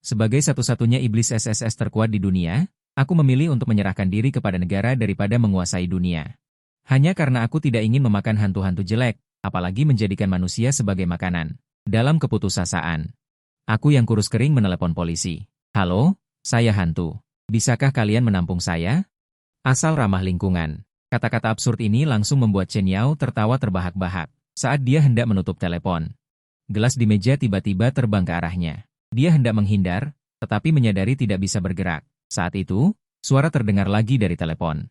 Sebagai satu-satunya iblis SSS terkuat di dunia, aku memilih untuk menyerahkan diri kepada negara daripada menguasai dunia. Hanya karena aku tidak ingin memakan hantu-hantu jelek, apalagi menjadikan manusia sebagai makanan. Dalam keputusasaan, aku yang kurus kering menelepon polisi. Halo, saya hantu. Bisakah kalian menampung saya? Asal ramah lingkungan. Kata-kata absurd ini langsung membuat Chen Yao tertawa terbahak-bahak saat dia hendak menutup telepon. Gelas di meja tiba-tiba terbang ke arahnya. Dia hendak menghindar, tetapi menyadari tidak bisa bergerak. Saat itu, suara terdengar lagi dari telepon.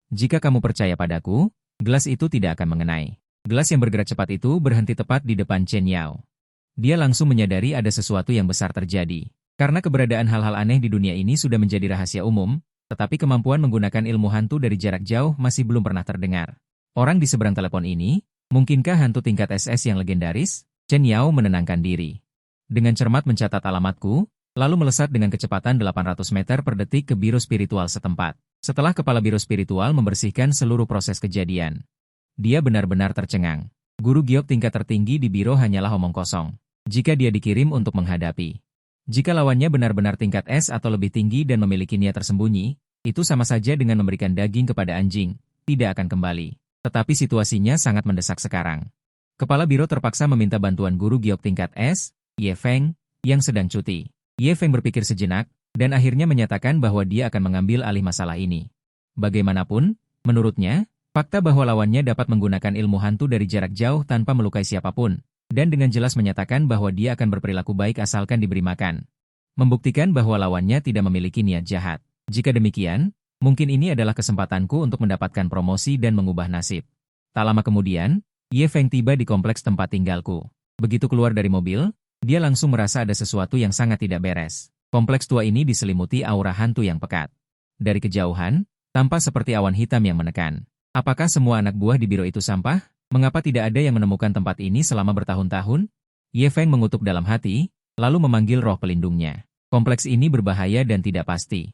Jika kamu percaya padaku, gelas itu tidak akan mengenai. Gelas yang bergerak cepat itu berhenti tepat di depan Chen Yao. Dia langsung menyadari ada sesuatu yang besar terjadi. Karena keberadaan hal-hal aneh di dunia ini sudah menjadi rahasia umum, tetapi kemampuan menggunakan ilmu hantu dari jarak jauh masih belum pernah terdengar. Orang di seberang telepon ini, mungkinkah hantu tingkat SS yang legendaris? Chen Yao menenangkan diri. Dengan cermat mencatat alamatku, lalu melesat dengan kecepatan 800 meter per detik ke biro spiritual setempat. Setelah kepala biro spiritual membersihkan seluruh proses kejadian, dia benar-benar tercengang. Guru giok tingkat tertinggi di biro hanyalah omong kosong. Jika dia dikirim untuk menghadapi. Jika lawannya benar-benar tingkat S atau lebih tinggi dan memiliki niat tersembunyi, itu sama saja dengan memberikan daging kepada anjing, tidak akan kembali. Tetapi situasinya sangat mendesak sekarang. Kepala biro terpaksa meminta bantuan guru giok tingkat S, Ye Feng, yang sedang cuti. Ye Feng berpikir sejenak, dan akhirnya menyatakan bahwa dia akan mengambil alih masalah ini. Bagaimanapun, menurutnya, fakta bahwa lawannya dapat menggunakan ilmu hantu dari jarak jauh tanpa melukai siapapun, dan dengan jelas menyatakan bahwa dia akan berperilaku baik asalkan diberi makan. Membuktikan bahwa lawannya tidak memiliki niat jahat. Jika demikian, mungkin ini adalah kesempatanku untuk mendapatkan promosi dan mengubah nasib. Tak lama kemudian, Ye Feng tiba di kompleks tempat tinggalku. Begitu keluar dari mobil, dia langsung merasa ada sesuatu yang sangat tidak beres. Kompleks tua ini diselimuti aura hantu yang pekat. Dari kejauhan, tampak seperti awan hitam yang menekan. Apakah semua anak buah di biro itu sampah? Mengapa tidak ada yang menemukan tempat ini selama bertahun-tahun? Ye Feng mengutuk dalam hati, lalu memanggil roh pelindungnya. Kompleks ini berbahaya dan tidak pasti.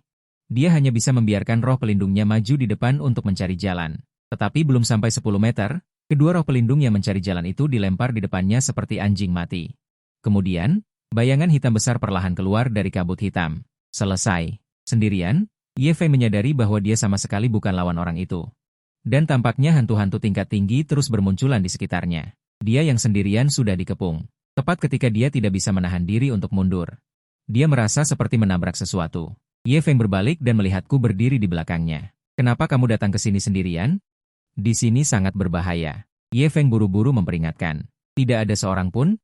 Dia hanya bisa membiarkan roh pelindungnya maju di depan untuk mencari jalan. Tetapi belum sampai 10 meter, kedua roh pelindung yang mencari jalan itu dilempar di depannya seperti anjing mati. Kemudian, bayangan hitam besar perlahan keluar dari kabut hitam. Selesai. Sendirian, Ye Feng menyadari bahwa dia sama sekali bukan lawan orang itu. Dan tampaknya hantu-hantu tingkat tinggi terus bermunculan di sekitarnya. Dia yang sendirian sudah dikepung. Tepat ketika dia tidak bisa menahan diri untuk mundur. Dia merasa seperti menabrak sesuatu. Ye Feng berbalik dan melihatku berdiri di belakangnya. Kenapa kamu datang ke sini sendirian? Di sini sangat berbahaya. Ye Feng buru-buru memperingatkan. Tidak ada seorang pun?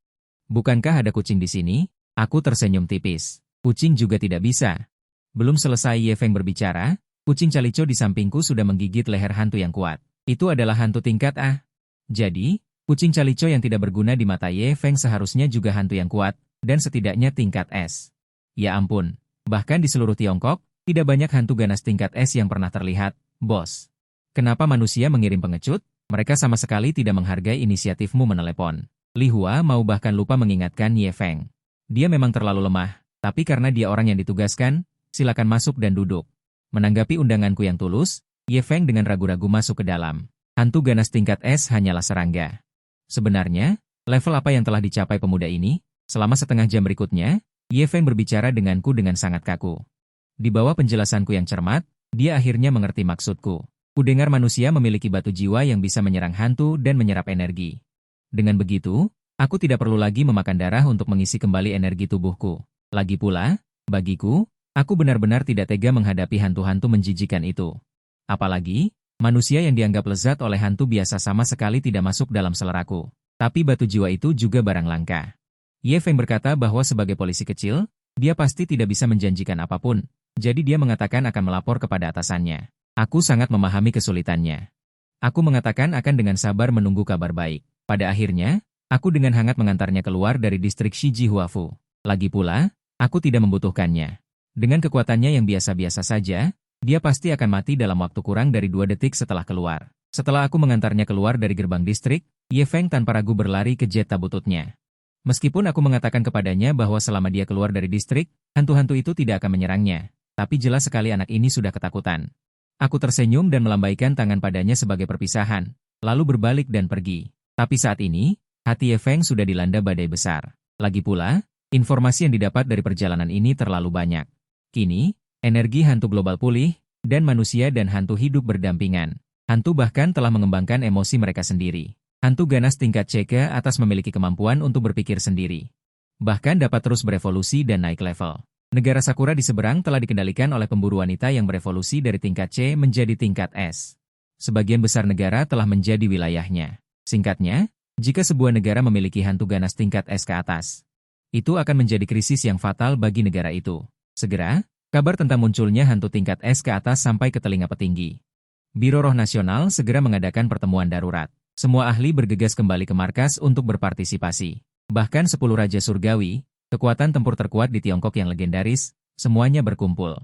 Bukankah ada kucing di sini? Aku tersenyum tipis. Kucing juga tidak bisa. Belum selesai Ye Feng berbicara, kucing Calico di sampingku sudah menggigit leher hantu yang kuat. Itu adalah hantu tingkat A. Jadi, kucing Calico yang tidak berguna di mata Ye Feng seharusnya juga hantu yang kuat, dan setidaknya tingkat S. Ya ampun, bahkan di seluruh Tiongkok, tidak banyak hantu ganas tingkat S yang pernah terlihat, bos. Kenapa manusia mengirim pengecut? Mereka sama sekali tidak menghargai inisiatifmu menelepon. Li Hua mau bahkan lupa mengingatkan Ye Feng. Dia memang terlalu lemah, tapi karena dia orang yang ditugaskan, silakan masuk dan duduk. Menanggapi undanganku yang tulus, Ye Feng dengan ragu-ragu masuk ke dalam. Hantu ganas tingkat S hanyalah serangga. Sebenarnya, level apa yang telah dicapai pemuda ini? Selama setengah jam berikutnya, Ye Feng berbicara denganku dengan sangat kaku. Di bawah penjelasanku yang cermat, dia akhirnya mengerti maksudku. Kudengar manusia memiliki batu jiwa yang bisa menyerang hantu dan menyerap energi. Dengan begitu, aku tidak perlu lagi memakan darah untuk mengisi kembali energi tubuhku. Lagi pula, bagiku, aku benar-benar tidak tega menghadapi hantu-hantu menjijikan itu. Apalagi, manusia yang dianggap lezat oleh hantu biasa sama sekali tidak masuk dalam seleraku. Tapi batu jiwa itu juga barang langka. Ye Feng berkata bahwa sebagai polisi kecil, dia pasti tidak bisa menjanjikan apapun. Jadi dia mengatakan akan melapor kepada atasannya. Aku sangat memahami kesulitannya. Aku mengatakan akan dengan sabar menunggu kabar baik. Pada akhirnya, aku dengan hangat mengantarnya keluar dari distrik Shiji Huafu. Lagi pula, aku tidak membutuhkannya. Dengan kekuatannya yang biasa-biasa saja, dia pasti akan mati dalam waktu kurang dari 2 detik setelah keluar. Setelah aku mengantarnya keluar dari gerbang distrik, Ye Feng tanpa ragu berlari ke jet tabututnya. Meskipun aku mengatakan kepadanya bahwa selama dia keluar dari distrik, hantu-hantu itu tidak akan menyerangnya. Tapi jelas sekali anak ini sudah ketakutan. Aku tersenyum dan melambaikan tangan padanya sebagai perpisahan, lalu berbalik dan pergi. Tapi saat ini, hati Ye Feng sudah dilanda badai besar. Lagi pula, Informasi yang didapat dari perjalanan ini terlalu banyak. Kini, energi hantu global pulih, dan manusia dan hantu hidup berdampingan. Hantu bahkan telah mengembangkan emosi mereka sendiri. Hantu ganas tingkat C ke atas memiliki kemampuan untuk berpikir sendiri. Bahkan dapat terus berevolusi dan naik level. Negara Sakura di seberang telah dikendalikan oleh pemburu wanita yang berevolusi dari tingkat C menjadi tingkat S. Sebagian besar negara telah menjadi wilayahnya. Singkatnya, jika sebuah negara memiliki hantu ganas tingkat S ke atas, itu akan menjadi krisis yang fatal bagi negara itu. Segera, kabar tentang munculnya hantu tingkat S ke atas sampai ke telinga petinggi. Biro Roh Nasional segera mengadakan pertemuan darurat. Semua ahli bergegas kembali ke markas untuk berpartisipasi. Bahkan 10 Raja Surgawi, kekuatan tempur terkuat di Tiongkok yang legendaris, semuanya berkumpul.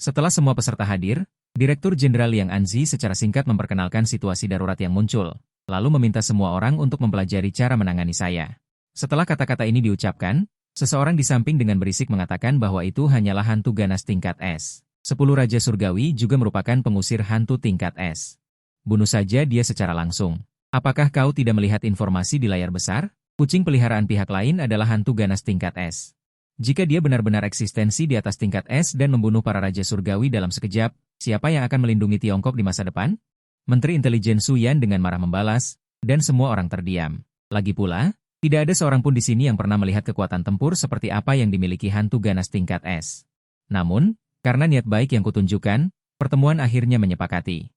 Setelah semua peserta hadir, Direktur Jenderal Liang Anzi secara singkat memperkenalkan situasi darurat yang muncul, lalu meminta semua orang untuk mempelajari cara menangani saya. Setelah kata-kata ini diucapkan, seseorang di samping dengan berisik mengatakan bahwa itu hanyalah hantu ganas tingkat S. 10 Raja Surgawi juga merupakan pengusir hantu tingkat S. Bunuh saja dia secara langsung. Apakah kau tidak melihat informasi di layar besar? Kucing peliharaan pihak lain adalah hantu ganas tingkat S. Jika dia benar-benar eksistensi di atas tingkat S dan membunuh para Raja Surgawi dalam sekejap, siapa yang akan melindungi Tiongkok di masa depan? Menteri Intelijen Su Yan dengan marah membalas, dan semua orang terdiam. Lagi pula, tidak ada seorang pun di sini yang pernah melihat kekuatan tempur seperti apa yang dimiliki hantu ganas tingkat S. Namun, karena niat baik yang kutunjukkan, pertemuan akhirnya menyepakati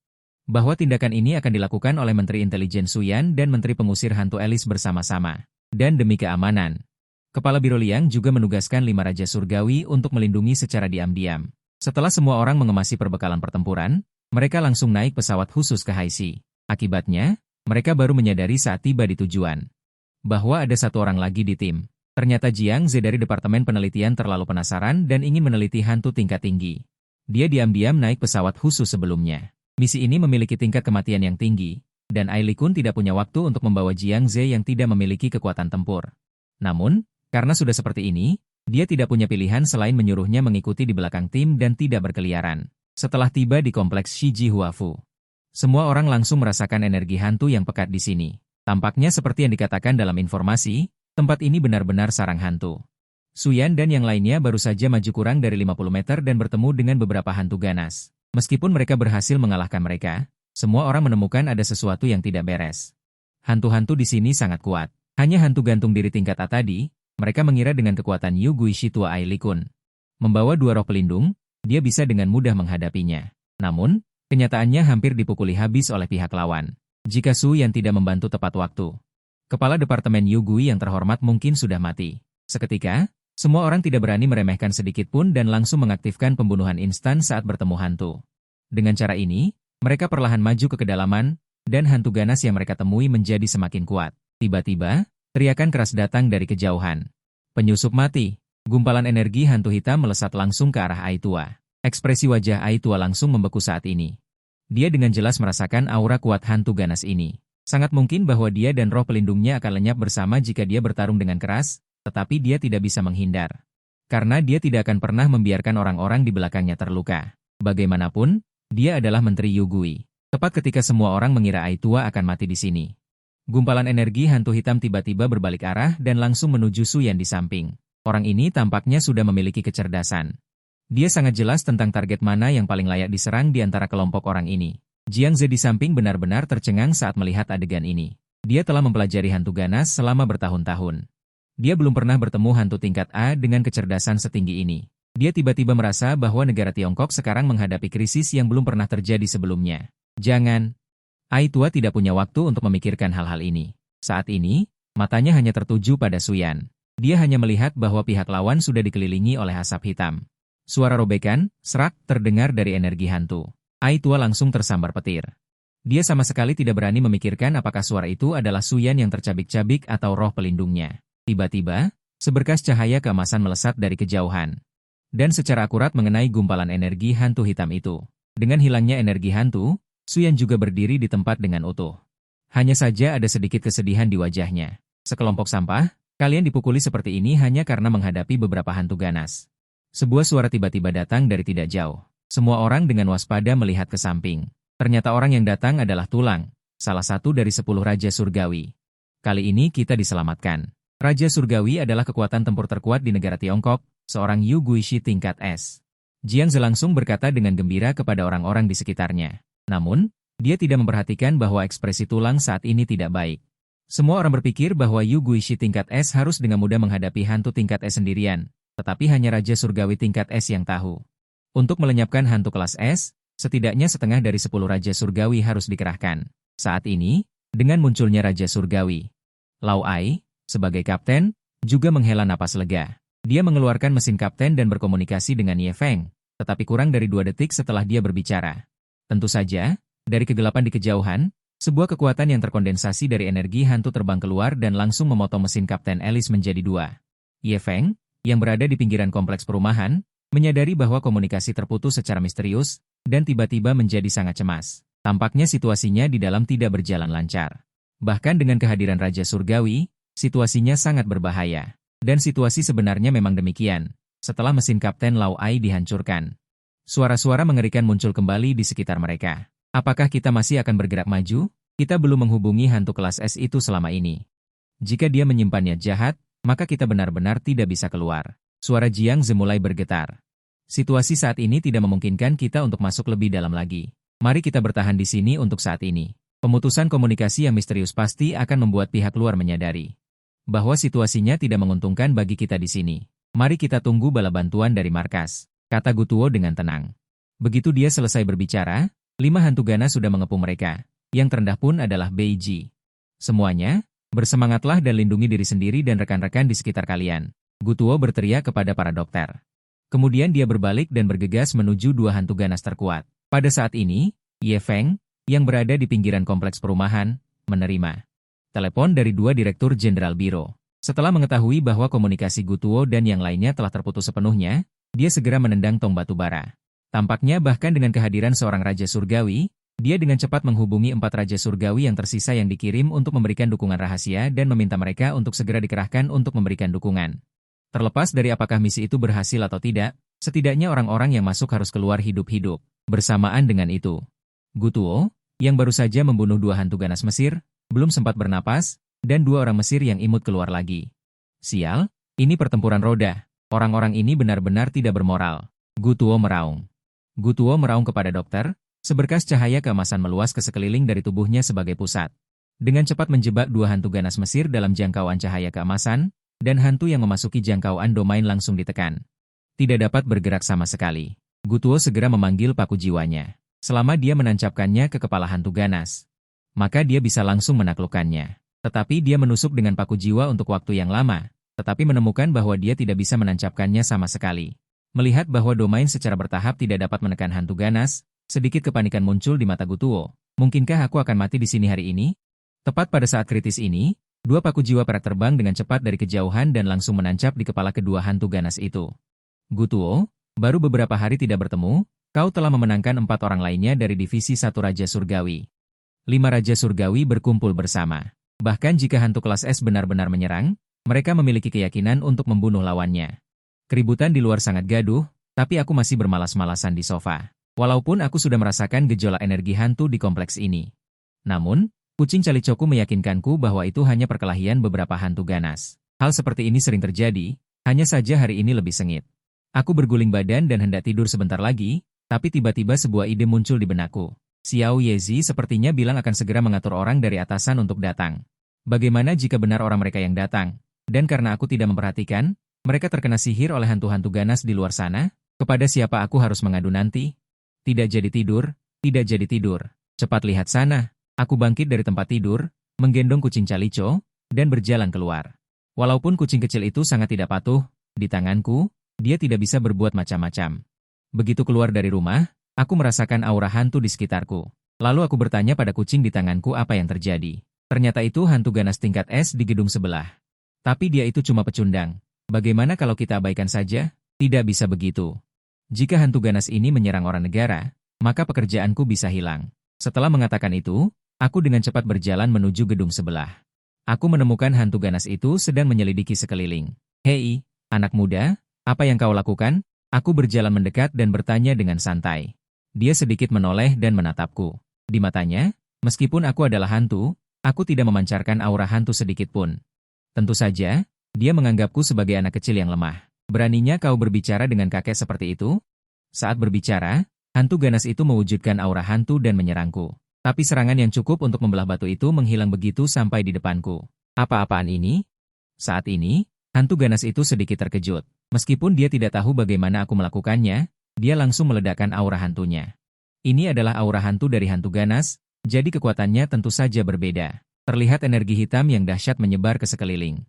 bahwa tindakan ini akan dilakukan oleh Menteri Intelijen Su Yan dan Menteri Pengusir Hantu Elis bersama-sama. Dan demi keamanan, Kepala Biro Liang juga menugaskan 5 Raja Surgawi untuk melindungi secara diam-diam. Setelah semua orang mengemasi perbekalan pertempuran, mereka langsung naik pesawat khusus ke Haixi. Akibatnya, mereka baru menyadari saat tiba di tujuan bahwa ada satu orang lagi di tim. Ternyata Jiang Ze dari Departemen Penelitian terlalu penasaran dan ingin meneliti hantu tingkat tinggi. Dia diam-diam naik pesawat khusus sebelumnya. Misi ini memiliki tingkat kematian yang tinggi, dan Ai Li Kun tidak punya waktu untuk membawa Jiang Ze yang tidak memiliki kekuatan tempur. Namun, karena sudah seperti ini, dia tidak punya pilihan selain menyuruhnya mengikuti di belakang tim dan tidak berkeliaran. Setelah tiba di kompleks Shiji Huafu, semua orang langsung merasakan energi hantu yang pekat di sini. Tampaknya seperti yang dikatakan dalam informasi, tempat ini benar-benar sarang hantu. Su Yan dan yang lainnya baru saja maju kurang dari 50 meter dan bertemu dengan beberapa hantu ganas. Meskipun mereka berhasil mengalahkan mereka, semua orang menemukan ada sesuatu yang tidak beres. Hantu-hantu di sini sangat kuat. Hanya hantu gantung diri tingkat A tadi, mereka mengira dengan kekuatan Yu Guishi tua Ai Li Kun membawa 2 roh pelindung, dia bisa dengan mudah menghadapinya. Namun, kenyataannya hampir dipukuli habis oleh pihak lawan. Jika Su Yan tidak membantu tepat waktu, Kepala Departemen Yu Gui yang terhormat mungkin sudah mati. Seketika, semua orang tidak berani meremehkan sedikit pun dan langsung mengaktifkan pembunuhan instan saat bertemu hantu. Dengan cara ini, mereka perlahan maju ke kedalaman, dan hantu ganas yang mereka temui menjadi semakin kuat. Tiba-tiba, teriakan keras datang dari kejauhan. Penyusup mati. Gumpalan energi hantu hitam melesat langsung ke arah Ai Tua. Ekspresi wajah Ai Tua langsung membeku saat ini. Dia dengan jelas merasakan aura kuat hantu ganas ini. Sangat mungkin bahwa dia dan roh pelindungnya akan lenyap bersama jika dia bertarung dengan keras, tetapi dia tidak bisa menghindar. Karena dia tidak akan pernah membiarkan orang-orang di belakangnya terluka. Bagaimanapun, dia adalah Menteri Yu Gui. Tepat ketika semua orang mengira Ai Tua akan mati di sini, gumpalan energi hantu hitam tiba-tiba berbalik arah dan langsung menuju Su Yan di samping. Orang ini tampaknya sudah memiliki kecerdasan. Dia sangat jelas tentang target mana yang paling layak diserang di antara kelompok orang ini. Jiang Ze di samping benar-benar tercengang saat melihat adegan ini. Dia telah mempelajari hantu ganas selama bertahun-tahun. Dia belum pernah bertemu hantu tingkat A dengan kecerdasan setinggi ini. Dia tiba-tiba merasa bahwa negara Tiongkok sekarang menghadapi krisis yang belum pernah terjadi sebelumnya. Jangan. Ai Tua tidak punya waktu untuk memikirkan hal-hal ini. Saat ini, matanya hanya tertuju pada Su Yan. Dia hanya melihat bahwa pihak lawan sudah dikelilingi oleh asap hitam. Suara robekan, serak, terdengar dari energi hantu. Ai Tua langsung tersambar petir. Dia sama sekali tidak berani memikirkan apakah suara itu adalah Su Yan yang tercabik-cabik atau roh pelindungnya. Tiba-tiba, seberkas cahaya keemasan melesat dari kejauhan. Dan secara akurat mengenai gumpalan energi hantu hitam itu. Dengan hilangnya energi hantu, Su Yan juga berdiri di tempat dengan utuh. Hanya saja ada sedikit kesedihan di wajahnya. Sekelompok sampah, kalian dipukuli seperti ini hanya karena menghadapi beberapa hantu ganas. Sebuah suara tiba-tiba datang dari tidak jauh. Semua orang dengan waspada melihat ke samping. Ternyata orang yang datang adalah Tulang, salah satu dari 10 Raja Surgawi. Kali ini kita diselamatkan. Raja Surgawi adalah kekuatan tempur terkuat di negara Tiongkok, seorang Yu Guishi tingkat S. Jiang Ze langsung berkata dengan gembira kepada orang-orang di sekitarnya. Namun, dia tidak memperhatikan bahwa ekspresi tulang saat ini tidak baik. Semua orang berpikir bahwa Yu Guishi tingkat S harus dengan mudah menghadapi hantu tingkat S sendirian, tetapi hanya Raja Surgawi tingkat S yang tahu. Untuk melenyapkan hantu kelas S, setidaknya setengah dari 10 Raja Surgawi harus dikerahkan. Saat ini, dengan munculnya Raja Surgawi, Lao Ai, sebagai kapten, juga menghela napas lega. Dia mengeluarkan mesin kapten dan berkomunikasi dengan Ye Feng, tetapi kurang dari 2 detik setelah dia berbicara. Tentu saja, dari kegelapan di kejauhan, sebuah kekuatan yang terkondensasi dari energi hantu terbang keluar dan langsung memotong mesin Kapten Alice menjadi 2. Ye Feng, yang berada di pinggiran kompleks perumahan, menyadari bahwa komunikasi terputus secara misterius, dan tiba-tiba menjadi sangat cemas. Tampaknya situasinya di dalam tidak berjalan lancar. Bahkan dengan kehadiran Raja Surgawi, situasinya sangat berbahaya. Dan situasi sebenarnya memang demikian, setelah mesin Kapten Lao Ai dihancurkan. Suara-suara mengerikan muncul kembali di sekitar mereka. Apakah kita masih akan bergerak maju? Kita belum menghubungi hantu kelas S itu selama ini. Jika dia menyimpan niat jahat, maka kita benar-benar tidak bisa keluar. Suara Jiang Ze mulai bergetar. Situasi saat ini tidak memungkinkan kita untuk masuk lebih dalam lagi. Mari kita bertahan di sini untuk saat ini. Pemutusan komunikasi yang misterius pasti akan membuat pihak luar menyadari bahwa situasinya tidak menguntungkan bagi kita di sini. Mari kita tunggu bala bantuan dari markas, kata Gutuo dengan tenang. Begitu dia selesai berbicara, 5 hantu ganas sudah mengepung mereka. Yang terendah pun adalah Beiji. Semuanya, bersemangatlah dan lindungi diri sendiri dan rekan-rekan di sekitar kalian. Gutuo berteriak kepada para dokter. Kemudian dia berbalik dan bergegas menuju 2 hantu ganas terkuat. Pada saat ini, Ye Feng, yang berada di pinggiran kompleks perumahan, menerima telepon dari 2 Direktur Jenderal Biro. Setelah mengetahui bahwa komunikasi Gutuo dan yang lainnya telah terputus sepenuhnya, dia segera menendang tong batu bara. Tampaknya bahkan dengan kehadiran seorang Raja Surgawi, dia dengan cepat menghubungi 4 Raja Surgawi yang tersisa yang dikirim untuk memberikan dukungan rahasia dan meminta mereka untuk segera dikerahkan untuk memberikan dukungan. Terlepas dari apakah misi itu berhasil atau tidak, setidaknya orang-orang yang masuk harus keluar hidup-hidup. Bersamaan dengan itu, Gutuo, yang baru saja membunuh 2 hantu ganas Mesir, belum sempat bernapas, dan 2 orang Mesir yang imut keluar lagi. Sial, ini pertempuran roda. Orang-orang ini benar-benar tidak bermoral. Gutuo meraung. Gutuo meraung kepada dokter, seberkas cahaya keemasan meluas ke sekeliling dari tubuhnya sebagai pusat. Dengan cepat menjebak 2 hantu ganas Mesir dalam jangkauan cahaya keemasan, dan hantu yang memasuki jangkauan domain langsung ditekan. Tidak dapat bergerak sama sekali. Gutuo segera memanggil paku jiwanya. Selama dia menancapkannya ke kepala hantu ganas, maka dia bisa langsung menaklukkannya. Tetapi dia menusuk dengan paku jiwa untuk waktu yang lama, tetapi menemukan bahwa dia tidak bisa menancapkannya sama sekali. Melihat bahwa domain secara bertahap tidak dapat menekan hantu ganas, sedikit kepanikan muncul di mata Gutuo. Mungkinkah aku akan mati di sini hari ini? Tepat pada saat kritis ini, 2 paku jiwa perak terbang dengan cepat dari kejauhan dan langsung menancap di kepala kedua hantu ganas itu. Gutuo, baru beberapa hari tidak bertemu, kau telah memenangkan 4 orang lainnya dari divisi 1 Raja Surgawi. 5 Raja Surgawi berkumpul bersama. Bahkan jika hantu kelas S benar-benar menyerang, mereka memiliki keyakinan untuk membunuh lawannya. Keributan di luar sangat gaduh, tapi aku masih bermalas-malasan di sofa. Walaupun aku sudah merasakan gejolak energi hantu di kompleks ini. Namun, kucing calicoku meyakinkanku bahwa itu hanya perkelahian beberapa hantu ganas. Hal seperti ini sering terjadi, hanya saja hari ini lebih sengit. Aku berguling badan dan hendak tidur sebentar lagi, tapi tiba-tiba sebuah ide muncul di benakku. Xiao Yezi sepertinya bilang akan segera mengatur orang dari atasan untuk datang. Bagaimana jika benar orang mereka yang datang? Dan karena aku tidak memperhatikan, mereka terkena sihir oleh hantu-hantu ganas di luar sana? Kepada siapa aku harus mengadu nanti? Tidak jadi tidur, tidak jadi tidur. Cepat lihat sana. Aku bangkit dari tempat tidur, menggendong kucing calico, dan berjalan keluar. Walaupun kucing kecil itu sangat tidak patuh, di tanganku, dia tidak bisa berbuat macam-macam. Begitu keluar dari rumah, aku merasakan aura hantu di sekitarku. Lalu aku bertanya pada kucing di tanganku apa yang terjadi. Ternyata itu hantu ganas tingkat S di gedung sebelah. Tapi dia itu cuma pecundang. Bagaimana kalau kita abaikan saja? Tidak bisa begitu. Jika hantu ganas ini menyerang orang negara, maka pekerjaanku bisa hilang. Setelah mengatakan itu, aku dengan cepat berjalan menuju gedung sebelah. Aku menemukan hantu ganas itu sedang menyelidiki sekeliling. Hei, anak muda, apa yang kau lakukan? Aku berjalan mendekat dan bertanya dengan santai. Dia sedikit menoleh dan menatapku. Di matanya, meskipun aku adalah hantu, aku tidak memancarkan aura hantu sedikit pun. Tentu saja, dia menganggapku sebagai anak kecil yang lemah. Beraninya kau berbicara dengan kakek seperti itu? Saat berbicara, hantu ganas itu mewujudkan aura hantu dan menyerangku. Tapi serangan yang cukup untuk membelah batu itu menghilang begitu sampai di depanku. Apa-apaan ini? Saat ini, hantu ganas itu sedikit terkejut. Meskipun dia tidak tahu bagaimana aku melakukannya, dia langsung meledakkan aura hantunya. Ini adalah aura hantu dari hantu ganas, jadi kekuatannya tentu saja berbeda. Terlihat energi hitam yang dahsyat menyebar ke sekeliling.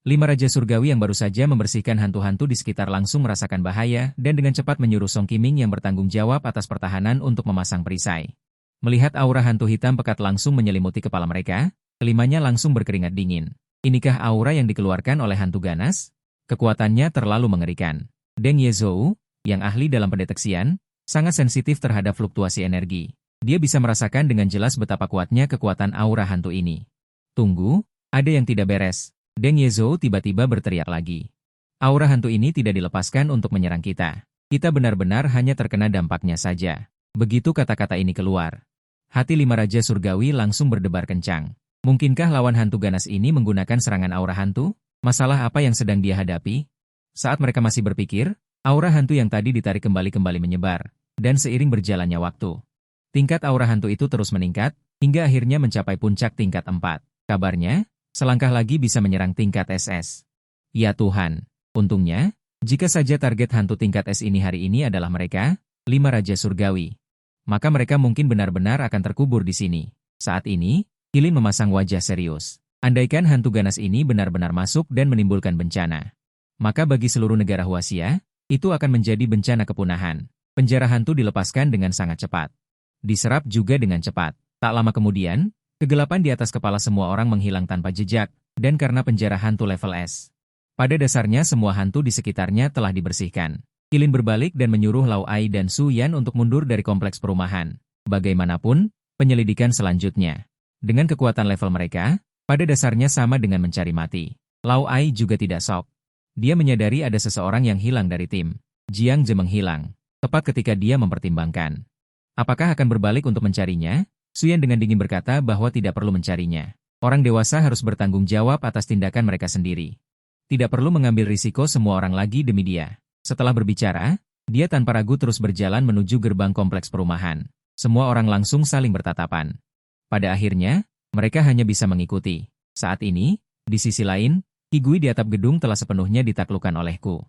5 Raja Surgawi yang baru saja membersihkan hantu-hantu di sekitar langsung merasakan bahaya dan dengan cepat menyuruh Song Qiming yang bertanggung jawab atas pertahanan untuk memasang perisai. Melihat aura hantu hitam pekat langsung menyelimuti kepala mereka, kelimanya langsung berkeringat dingin. Inikah aura yang dikeluarkan oleh hantu ganas? Kekuatannya terlalu mengerikan. Deng Yezhou, yang ahli dalam pendeteksian, sangat sensitif terhadap fluktuasi energi. Dia bisa merasakan dengan jelas betapa kuatnya kekuatan aura hantu ini. Tunggu, ada yang tidak beres. Deng Yezhou tiba-tiba berteriak lagi. Aura hantu ini tidak dilepaskan untuk menyerang kita. Kita benar-benar hanya terkena dampaknya saja. Begitu kata-kata ini keluar, hati 5 Raja Surgawi langsung berdebar kencang. Mungkinkah lawan hantu ganas ini menggunakan serangan aura hantu? Masalah apa yang sedang dia hadapi? Saat mereka masih berpikir, aura hantu yang tadi ditarik kembali menyebar, dan seiring berjalannya waktu, tingkat aura hantu itu terus meningkat, hingga akhirnya mencapai puncak tingkat 4. Kabarnya, selangkah lagi bisa menyerang tingkat SS. Ya Tuhan, untungnya, jika saja target hantu tingkat S ini hari ini adalah mereka, 5 Raja Surgawi, maka mereka mungkin benar-benar akan terkubur di sini. Saat ini, Qilin memasang wajah serius. Andaikan hantu ganas ini benar-benar masuk dan menimbulkan bencana, maka bagi seluruh negara Huaxia, itu akan menjadi bencana kepunahan. Penjara hantu dilepaskan dengan sangat cepat. Diserap juga dengan cepat. Tak lama kemudian, kegelapan di atas kepala semua orang menghilang tanpa jejak, dan karena penjara hantu level S. Pada dasarnya semua hantu di sekitarnya telah dibersihkan. Qilin berbalik dan menyuruh Lao Ai dan Su Yan untuk mundur dari kompleks perumahan. Bagaimanapun, penyelidikan selanjutnya. Dengan kekuatan level mereka, pada dasarnya sama dengan mencari mati. Lao Ai juga tidak sok. Dia menyadari ada seseorang yang hilang dari tim. Jiang Ze menghilang, tepat ketika dia mempertimbangkan apakah akan berbalik untuk mencarinya. Su Yan dengan dingin berkata bahwa tidak perlu mencarinya. Orang dewasa harus bertanggung jawab atas tindakan mereka sendiri. Tidak perlu mengambil risiko semua orang lagi demi dia. Setelah berbicara, dia tanpa ragu terus berjalan menuju gerbang kompleks perumahan. Semua orang langsung saling bertatapan. Pada akhirnya, mereka hanya bisa mengikuti. Saat ini, di sisi lain, Qi Gui di atap gedung telah sepenuhnya ditaklukkan olehku.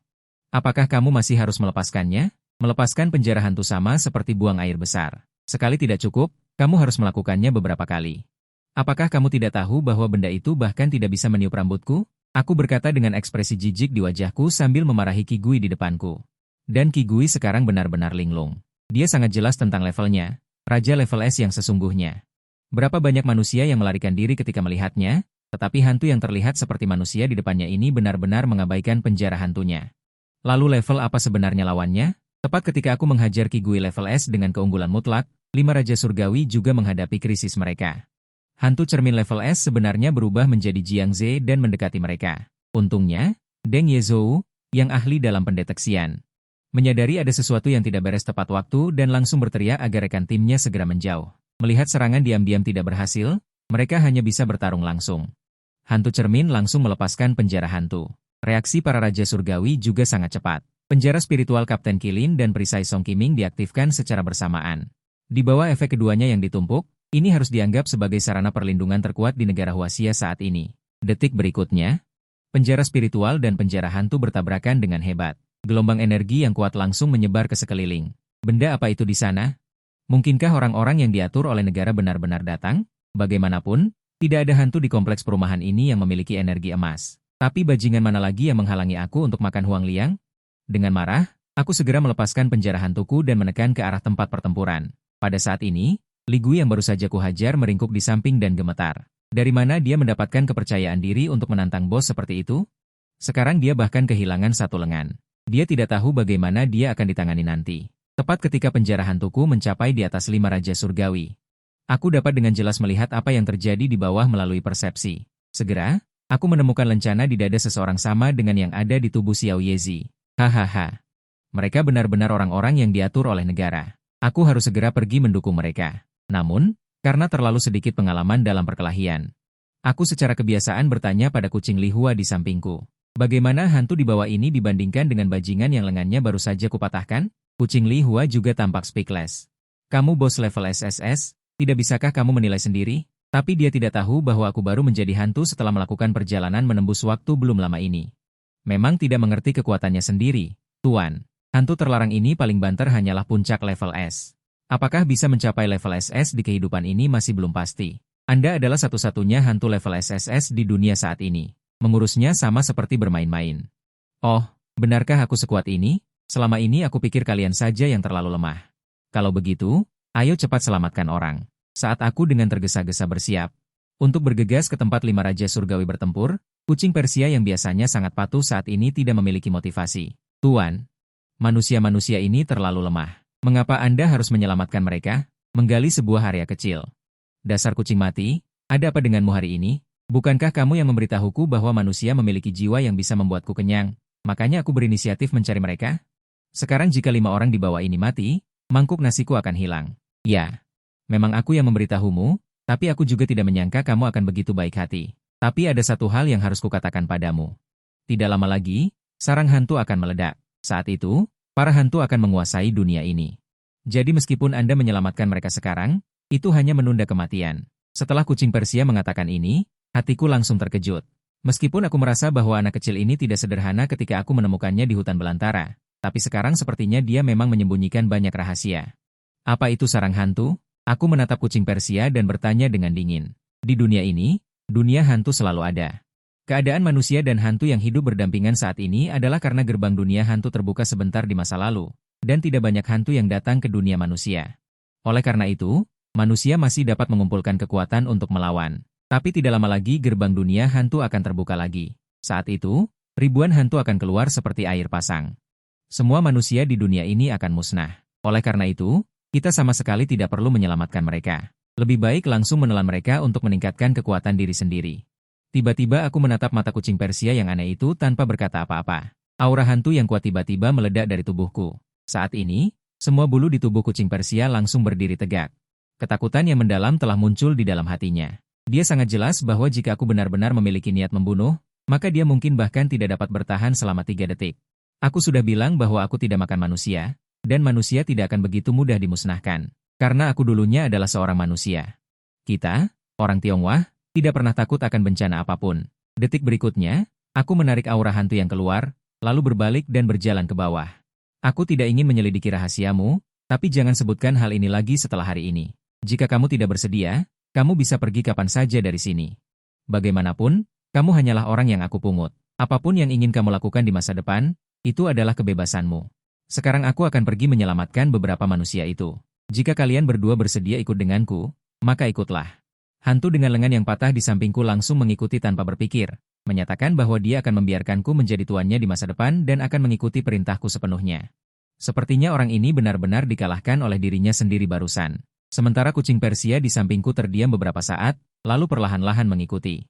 Apakah kamu masih harus melepaskannya? Melepaskan penjara hantu sama seperti buang air besar. Sekali tidak cukup, kamu harus melakukannya beberapa kali. Apakah kamu tidak tahu bahwa benda itu bahkan tidak bisa meniup rambutku? Aku berkata dengan ekspresi jijik di wajahku sambil memarahi Qi Gui di depanku. Dan Qi Gui sekarang benar-benar linglung. Dia sangat jelas tentang levelnya, Raja level S yang sesungguhnya. Berapa banyak manusia yang melarikan diri ketika melihatnya, tetapi hantu yang terlihat seperti manusia di depannya ini benar-benar mengabaikan penjara hantunya. Lalu level apa sebenarnya lawannya? Tepat ketika aku menghajar Qi Gui level S dengan keunggulan mutlak, 5 Raja Surgawi juga menghadapi krisis mereka. Hantu cermin level S sebenarnya berubah menjadi Jiang Ze dan mendekati mereka. Untungnya, Deng Yezhou, yang ahli dalam pendeteksian, menyadari ada sesuatu yang tidak beres tepat waktu dan langsung berteriak agar rekan timnya segera menjauh. Melihat serangan diam-diam tidak berhasil, mereka hanya bisa bertarung langsung. Hantu cermin langsung melepaskan penjara hantu. Reaksi para Raja Surgawi juga sangat cepat. Penjara spiritual Kapten Qilin dan perisai Song Qiming diaktifkan secara bersamaan. Di bawah efek keduanya yang ditumpuk, ini harus dianggap sebagai sarana perlindungan terkuat di negara Huaxia saat ini. Detik berikutnya, penjara spiritual dan penjara hantu bertabrakan dengan hebat. Gelombang energi yang kuat langsung menyebar ke sekeliling. Benda apa itu di sana? Mungkinkah orang-orang yang diatur oleh negara benar-benar datang? Bagaimanapun, tidak ada hantu di kompleks perumahan ini yang memiliki energi emas. Tapi bajingan mana lagi yang menghalangi aku untuk makan Huang Liang? Dengan marah, aku segera melepaskan penjara hantuku dan menekan ke arah tempat pertempuran. Pada saat ini, Li Gui yang baru saja kuhajar meringkuk di samping dan gemetar. Dari mana dia mendapatkan kepercayaan diri untuk menantang bos seperti itu? Sekarang dia bahkan kehilangan satu lengan. Dia tidak tahu bagaimana dia akan ditangani nanti. Tepat ketika penjara hantuku mencapai di atas 5 Raja Surgawi. Aku dapat dengan jelas melihat apa yang terjadi di bawah melalui persepsi. Segera, aku menemukan lencana di dada seseorang sama dengan yang ada di tubuh Xiao Yezi. Hahaha. Mereka benar-benar orang-orang yang diatur oleh negara. Aku harus segera pergi mendukung mereka. Namun, karena terlalu sedikit pengalaman dalam perkelahian, Aku secara kebiasaan bertanya pada kucing Lihua di sampingku. Bagaimana hantu di bawah ini dibandingkan dengan bajingan yang lengannya baru saja kupatahkan? Kucing Lihua juga tampak speechless. Kamu bos level SSS, tidak bisakah kamu menilai sendiri? Tapi dia tidak tahu bahwa aku baru menjadi hantu setelah melakukan perjalanan menembus waktu belum lama ini. Memang tidak mengerti kekuatannya sendiri, Tuan. Hantu terlarang ini paling banter hanyalah puncak level S. Apakah bisa mencapai level SS di kehidupan ini masih belum pasti. Anda adalah satu-satunya hantu level SSS di dunia saat ini. Mengurusnya sama seperti bermain-main. Oh, benarkah aku sekuat ini? Selama ini aku pikir kalian saja yang terlalu lemah. Kalau begitu, ayo cepat selamatkan orang. Saat aku dengan tergesa-gesa bersiap untuk bergegas ke tempat 5 raja surgawi bertempur, kucing Persia yang biasanya sangat patuh saat ini tidak memiliki motivasi. Tuan, manusia-manusia ini terlalu lemah. Mengapa Anda harus menyelamatkan mereka? Menggali sebuah area kecil. Dasar kucing mati, ada apa denganmu hari ini? Bukankah kamu yang memberitahuku bahwa manusia memiliki jiwa yang bisa membuatku kenyang? Makanya aku berinisiatif mencari mereka? Sekarang jika 5 orang di bawah ini mati, mangkuk nasiku akan hilang. Ya, memang aku yang memberitahumu, tapi aku juga tidak menyangka kamu akan begitu baik hati. Tapi ada satu hal yang harus kukatakan padamu. Tidak lama lagi, sarang hantu akan meledak. Saat itu, para hantu akan menguasai dunia ini. Jadi meskipun Anda menyelamatkan mereka sekarang, itu hanya menunda kematian. Setelah kucing Persia mengatakan ini, hatiku langsung terkejut. Meskipun aku merasa bahwa anak kecil ini tidak sederhana ketika aku menemukannya di hutan belantara, tapi sekarang sepertinya dia memang menyembunyikan banyak rahasia. Apa itu sarang hantu? Aku menatap kucing Persia dan bertanya dengan dingin. Di dunia ini, dunia hantu selalu ada. Keadaan manusia dan hantu yang hidup berdampingan saat ini adalah karena gerbang dunia hantu terbuka sebentar di masa lalu, dan tidak banyak hantu yang datang ke dunia manusia. Oleh karena itu, manusia masih dapat mengumpulkan kekuatan untuk melawan. Tapi tidak lama lagi gerbang dunia hantu akan terbuka lagi. Saat itu, ribuan hantu akan keluar seperti air pasang. Semua manusia di dunia ini akan musnah. Oleh karena itu, kita sama sekali tidak perlu menyelamatkan mereka. Lebih baik langsung menelan mereka untuk meningkatkan kekuatan diri sendiri. Tiba-tiba aku menatap mata kucing Persia yang aneh itu tanpa berkata apa-apa. Aura hantu yang kuat tiba-tiba meledak dari tubuhku. Saat ini, semua bulu di tubuh kucing Persia langsung berdiri tegak. Ketakutan yang mendalam telah muncul di dalam hatinya. Dia sangat jelas bahwa jika aku benar-benar memiliki niat membunuh, maka dia mungkin bahkan tidak dapat bertahan selama 3 detik. Aku sudah bilang bahwa aku tidak makan manusia, dan manusia tidak akan begitu mudah dimusnahkan. Karena aku dulunya adalah seorang manusia. Kita, orang Tionghoa, tidak pernah takut akan bencana apapun. Detik berikutnya, aku menarik aura hantu yang keluar, lalu berbalik dan berjalan ke bawah. Aku tidak ingin menyelidiki rahasiamu, tapi jangan sebutkan hal ini lagi setelah hari ini. Jika kamu tidak bersedia, kamu bisa pergi kapan saja dari sini. Bagaimanapun, kamu hanyalah orang yang aku pungut. Apapun yang ingin kamu lakukan di masa depan, itu adalah kebebasanmu. Sekarang aku akan pergi menyelamatkan beberapa manusia itu. Jika kalian berdua bersedia ikut denganku, maka ikutlah. Hantu dengan lengan yang patah di sampingku langsung mengikuti tanpa berpikir, menyatakan bahwa dia akan membiarkanku menjadi tuannya di masa depan dan akan mengikuti perintahku sepenuhnya. Sepertinya orang ini benar-benar dikalahkan oleh dirinya sendiri barusan. Sementara kucing Persia di sampingku terdiam beberapa saat, lalu perlahan-lahan mengikuti.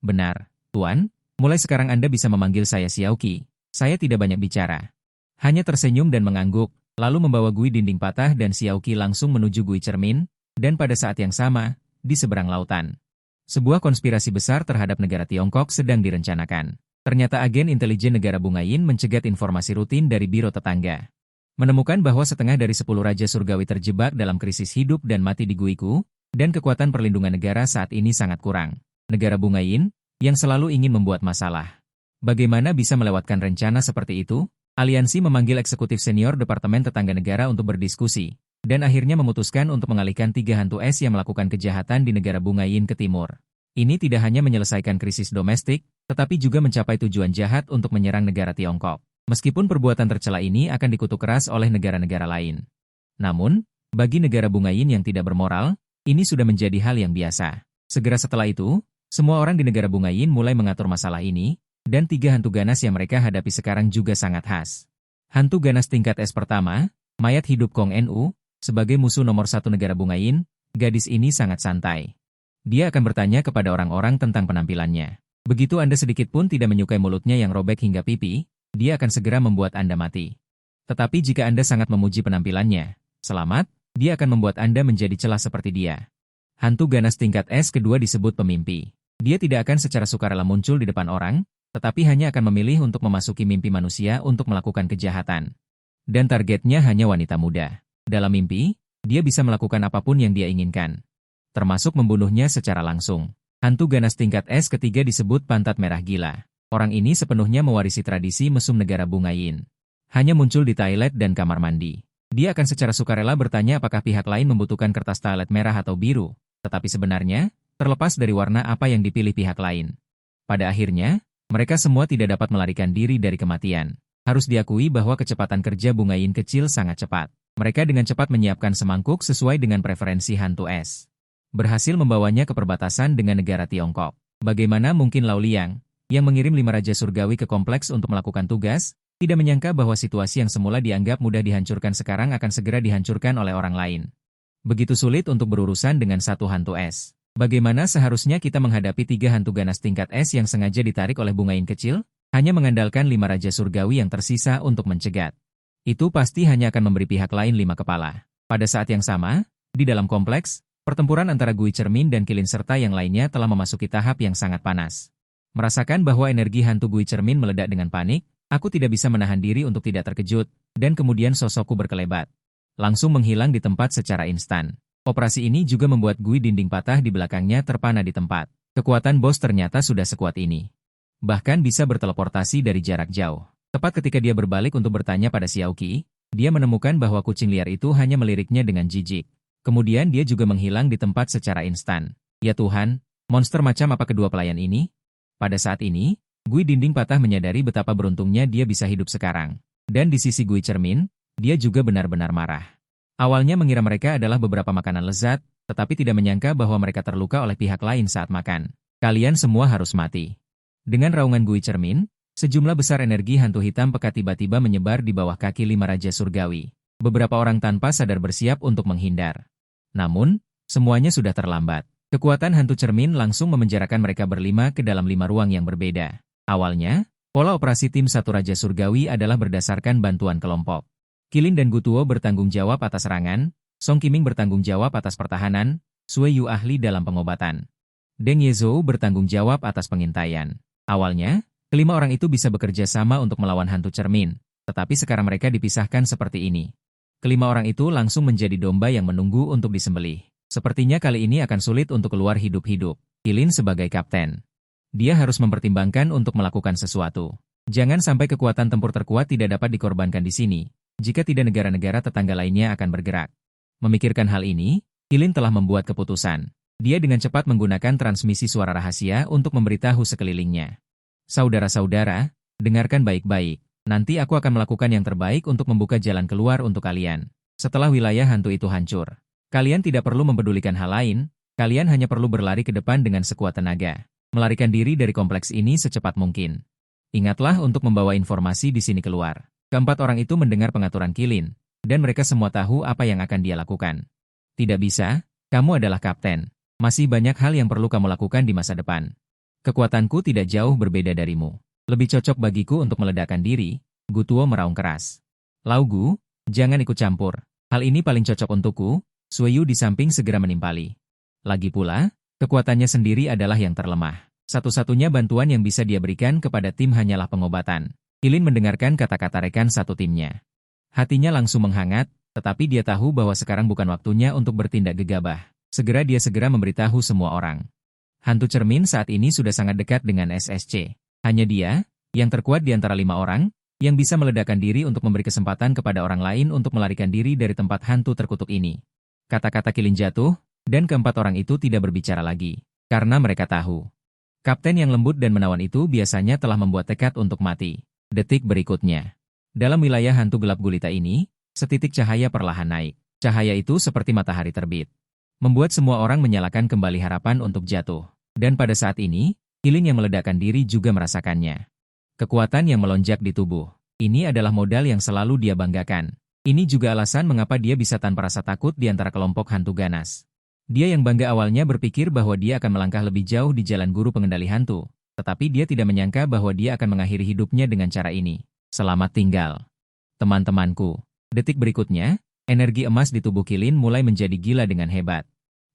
Benar, Tuan, mulai sekarang Anda bisa memanggil saya Xiaoqi. Saya tidak banyak bicara. Hanya tersenyum dan mengangguk, lalu membawa gui dinding patah dan Xiaoqi langsung menuju gui cermin, dan pada saat yang sama, di seberang lautan. Sebuah konspirasi besar terhadap negara Tiongkok sedang direncanakan. Ternyata agen intelijen negara Bungayin mencegat informasi rutin dari biro tetangga. Menemukan bahwa setengah dari 10 raja surgawi terjebak dalam krisis hidup dan mati di guiku, dan kekuatan perlindungan negara saat ini sangat kurang. Negara Bungayin, yang selalu ingin membuat masalah. Bagaimana bisa melewatkan rencana seperti itu? Aliansi memanggil eksekutif senior Departemen Tetangga Negara untuk berdiskusi, dan akhirnya memutuskan untuk mengalihkan 3 hantu es yang melakukan kejahatan di negara Bungayin ke timur. Ini tidak hanya menyelesaikan krisis domestik, tetapi juga mencapai tujuan jahat untuk menyerang negara Tiongkok. Meskipun perbuatan tercela ini akan dikutuk keras oleh negara-negara lain. Namun, bagi negara Bungayin yang tidak bermoral, ini sudah menjadi hal yang biasa. Segera setelah itu, semua orang di negara Bungayin mulai mengatur masalah ini, dan 3 hantu ganas yang mereka hadapi sekarang juga sangat khas. Hantu ganas tingkat S pertama, mayat hidup Kong Nu, sebagai musuh nomor 1 negara Bungayin, gadis ini sangat santai. Dia akan bertanya kepada orang-orang tentang penampilannya. Begitu Anda sedikit pun tidak menyukai mulutnya yang robek hingga pipi, dia akan segera membuat Anda mati. Tetapi jika Anda sangat memuji penampilannya, selamat, dia akan membuat Anda menjadi celah seperti dia. Hantu ganas tingkat S kedua disebut pemimpi. Dia tidak akan secara sukarela muncul di depan orang, tetapi hanya akan memilih untuk memasuki mimpi manusia untuk melakukan kejahatan. Dan targetnya hanya wanita muda. Dalam mimpi, dia bisa melakukan apapun yang dia inginkan, termasuk membunuhnya secara langsung. Hantu ganas tingkat S ketiga disebut pantat merah gila. Orang ini sepenuhnya mewarisi tradisi mesum negara Bunga Yin. Hanya muncul di toilet dan kamar mandi. Dia akan secara sukarela bertanya apakah pihak lain membutuhkan kertas toilet merah atau biru, tetapi sebenarnya, terlepas dari warna apa yang dipilih pihak lain. Pada akhirnya, mereka semua tidak dapat melarikan diri dari kematian. Harus diakui bahwa kecepatan kerja Bunga Yin kecil sangat cepat. Mereka dengan cepat menyiapkan semangkuk sesuai dengan preferensi hantu es. Berhasil membawanya ke perbatasan dengan negara Tiongkok. Bagaimana mungkin Lao Liang, yang mengirim 5 raja surgawi ke kompleks untuk melakukan tugas, tidak menyangka bahwa situasi yang semula dianggap mudah dihancurkan sekarang akan segera dihancurkan oleh orang lain. Begitu sulit untuk berurusan dengan satu hantu es. Bagaimana seharusnya kita menghadapi 3 hantu ganas tingkat es yang sengaja ditarik oleh Bunga Yin kecil? Hanya mengandalkan 5 raja surgawi yang tersisa untuk mencegat. Itu pasti hanya akan memberi pihak lain 5 kepala. Pada saat yang sama, di dalam kompleks, pertempuran antara Gui Cermin dan Qilin serta yang lainnya telah memasuki tahap yang sangat panas. Merasakan bahwa energi hantu Gui Cermin meledak dengan panik, aku tidak bisa menahan diri untuk tidak terkejut, dan kemudian sosokku berkelebat. Langsung menghilang di tempat secara instan. Operasi ini juga membuat Gui dinding patah di belakangnya terpana di tempat. Kekuatan bos ternyata sudah sekuat ini. Bahkan bisa berteleportasi dari jarak jauh. Tepat ketika dia berbalik untuk bertanya pada Xiao Qi, dia menemukan bahwa kucing liar itu hanya meliriknya dengan jijik. Kemudian dia juga menghilang di tempat secara instan. Ya Tuhan, monster macam apa kedua pelayan ini? Pada saat ini, Gui dinding patah menyadari betapa beruntungnya dia bisa hidup sekarang. Dan di sisi Gui Cermin, dia juga benar-benar marah. Awalnya mengira mereka adalah beberapa makanan lezat, tetapi tidak menyangka bahwa mereka terluka oleh pihak lain saat makan. Kalian semua harus mati. Dengan raungan Gui Cermin, sejumlah besar energi hantu hitam pekat tiba-tiba menyebar di bawah kaki 5 raja surgawi. Beberapa orang tanpa sadar bersiap untuk menghindar. Namun, semuanya sudah terlambat. Kekuatan hantu cermin langsung memenjarakan mereka berlima ke dalam 5 ruang yang berbeda. Awalnya, pola operasi tim satu raja surgawi adalah berdasarkan bantuan kelompok. Qilin dan Gutuo bertanggung jawab atas serangan, Song Qiming bertanggung jawab atas pertahanan, Sui Yu ahli dalam pengobatan. Deng Yezhou bertanggung jawab atas pengintaian. Awalnya, kelima orang itu bisa bekerja sama untuk melawan hantu cermin, tetapi sekarang mereka dipisahkan seperti ini. Kelima orang itu langsung menjadi domba yang menunggu untuk disembelih. Sepertinya kali ini akan sulit untuk keluar hidup-hidup. Qilin sebagai kapten. Dia harus mempertimbangkan untuk melakukan sesuatu. Jangan sampai kekuatan tempur terkuat tidak dapat dikorbankan di sini. Jika tidak negara-negara tetangga lainnya akan bergerak. Memikirkan hal ini, Qilin telah membuat keputusan. Dia dengan cepat menggunakan transmisi suara rahasia untuk memberitahu sekelilingnya. Saudara-saudara, dengarkan baik-baik. Nanti aku akan melakukan yang terbaik untuk membuka jalan keluar untuk kalian. Setelah wilayah hantu itu hancur, kalian tidak perlu mempedulikan hal lain, kalian hanya perlu berlari ke depan dengan sekuat tenaga. Melarikan diri dari kompleks ini secepat mungkin. Ingatlah untuk membawa informasi di sini keluar. Keempat orang itu mendengar pengaturan Qilin, dan mereka semua tahu apa yang akan dia lakukan. Tidak bisa, kamu adalah kapten. Masih banyak hal yang perlu kamu lakukan di masa depan. Kekuatanku tidak jauh berbeda darimu. Lebih cocok bagiku untuk meledakkan diri, Gutuo meraung keras. Laugu, jangan ikut campur. Hal ini paling cocok untukku, Sui Yu di samping segera menimpali. Lagi pula, kekuatannya sendiri adalah yang terlemah. Satu-satunya bantuan yang bisa dia berikan kepada tim hanyalah pengobatan. Qilin mendengarkan kata-kata rekan satu timnya. Hatinya langsung menghangat, tetapi dia tahu bahwa sekarang bukan waktunya untuk bertindak gegabah. Dia segera memberitahu semua orang. Hantu cermin saat ini sudah sangat dekat dengan SSC. Hanya dia, yang terkuat di antara 5 orang, yang bisa meledakkan diri untuk memberi kesempatan kepada orang lain untuk melarikan diri dari tempat hantu terkutuk ini. Kata-kata Qilin jatuh, dan keempat orang itu tidak berbicara lagi. Karena mereka tahu. Kapten yang lembut dan menawan itu biasanya telah membuat tekad untuk mati. Detik berikutnya. Dalam wilayah hantu gelap gulita ini, setitik cahaya perlahan naik. Cahaya itu seperti matahari terbit. Membuat semua orang menyalakan kembali harapan untuk jatuh. Dan pada saat ini, Qilin yang meledakkan diri juga merasakannya. Kekuatan yang melonjak di tubuh. Ini adalah modal yang selalu dia banggakan. Ini juga alasan mengapa dia bisa tanpa rasa takut di antara kelompok hantu ganas. Dia yang bangga awalnya berpikir bahwa dia akan melangkah lebih jauh di jalan guru pengendali hantu. Tetapi dia tidak menyangka bahwa dia akan mengakhiri hidupnya dengan cara ini. Selamat tinggal. Teman-temanku. Detik berikutnya, energi emas di tubuh Qilin mulai menjadi gila dengan hebat.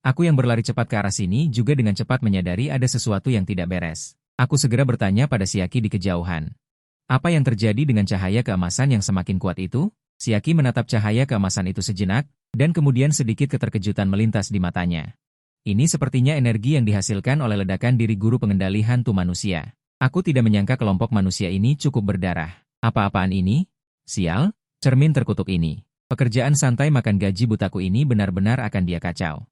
Aku yang berlari cepat ke arah sini juga dengan cepat menyadari ada sesuatu yang tidak beres. Aku segera bertanya pada Shiaki di kejauhan. Apa yang terjadi dengan cahaya keemasan yang semakin kuat itu? Shiaki menatap cahaya keemasan itu sejenak, dan kemudian sedikit keterkejutan melintas di matanya. Ini sepertinya energi yang dihasilkan oleh ledakan diri guru pengendali hantu manusia. Aku tidak menyangka kelompok manusia ini cukup berdarah. Apa-apaan ini? Sial, cermin terkutuk ini. Pekerjaan santai makan gaji butaku ini benar-benar akan dia kacau.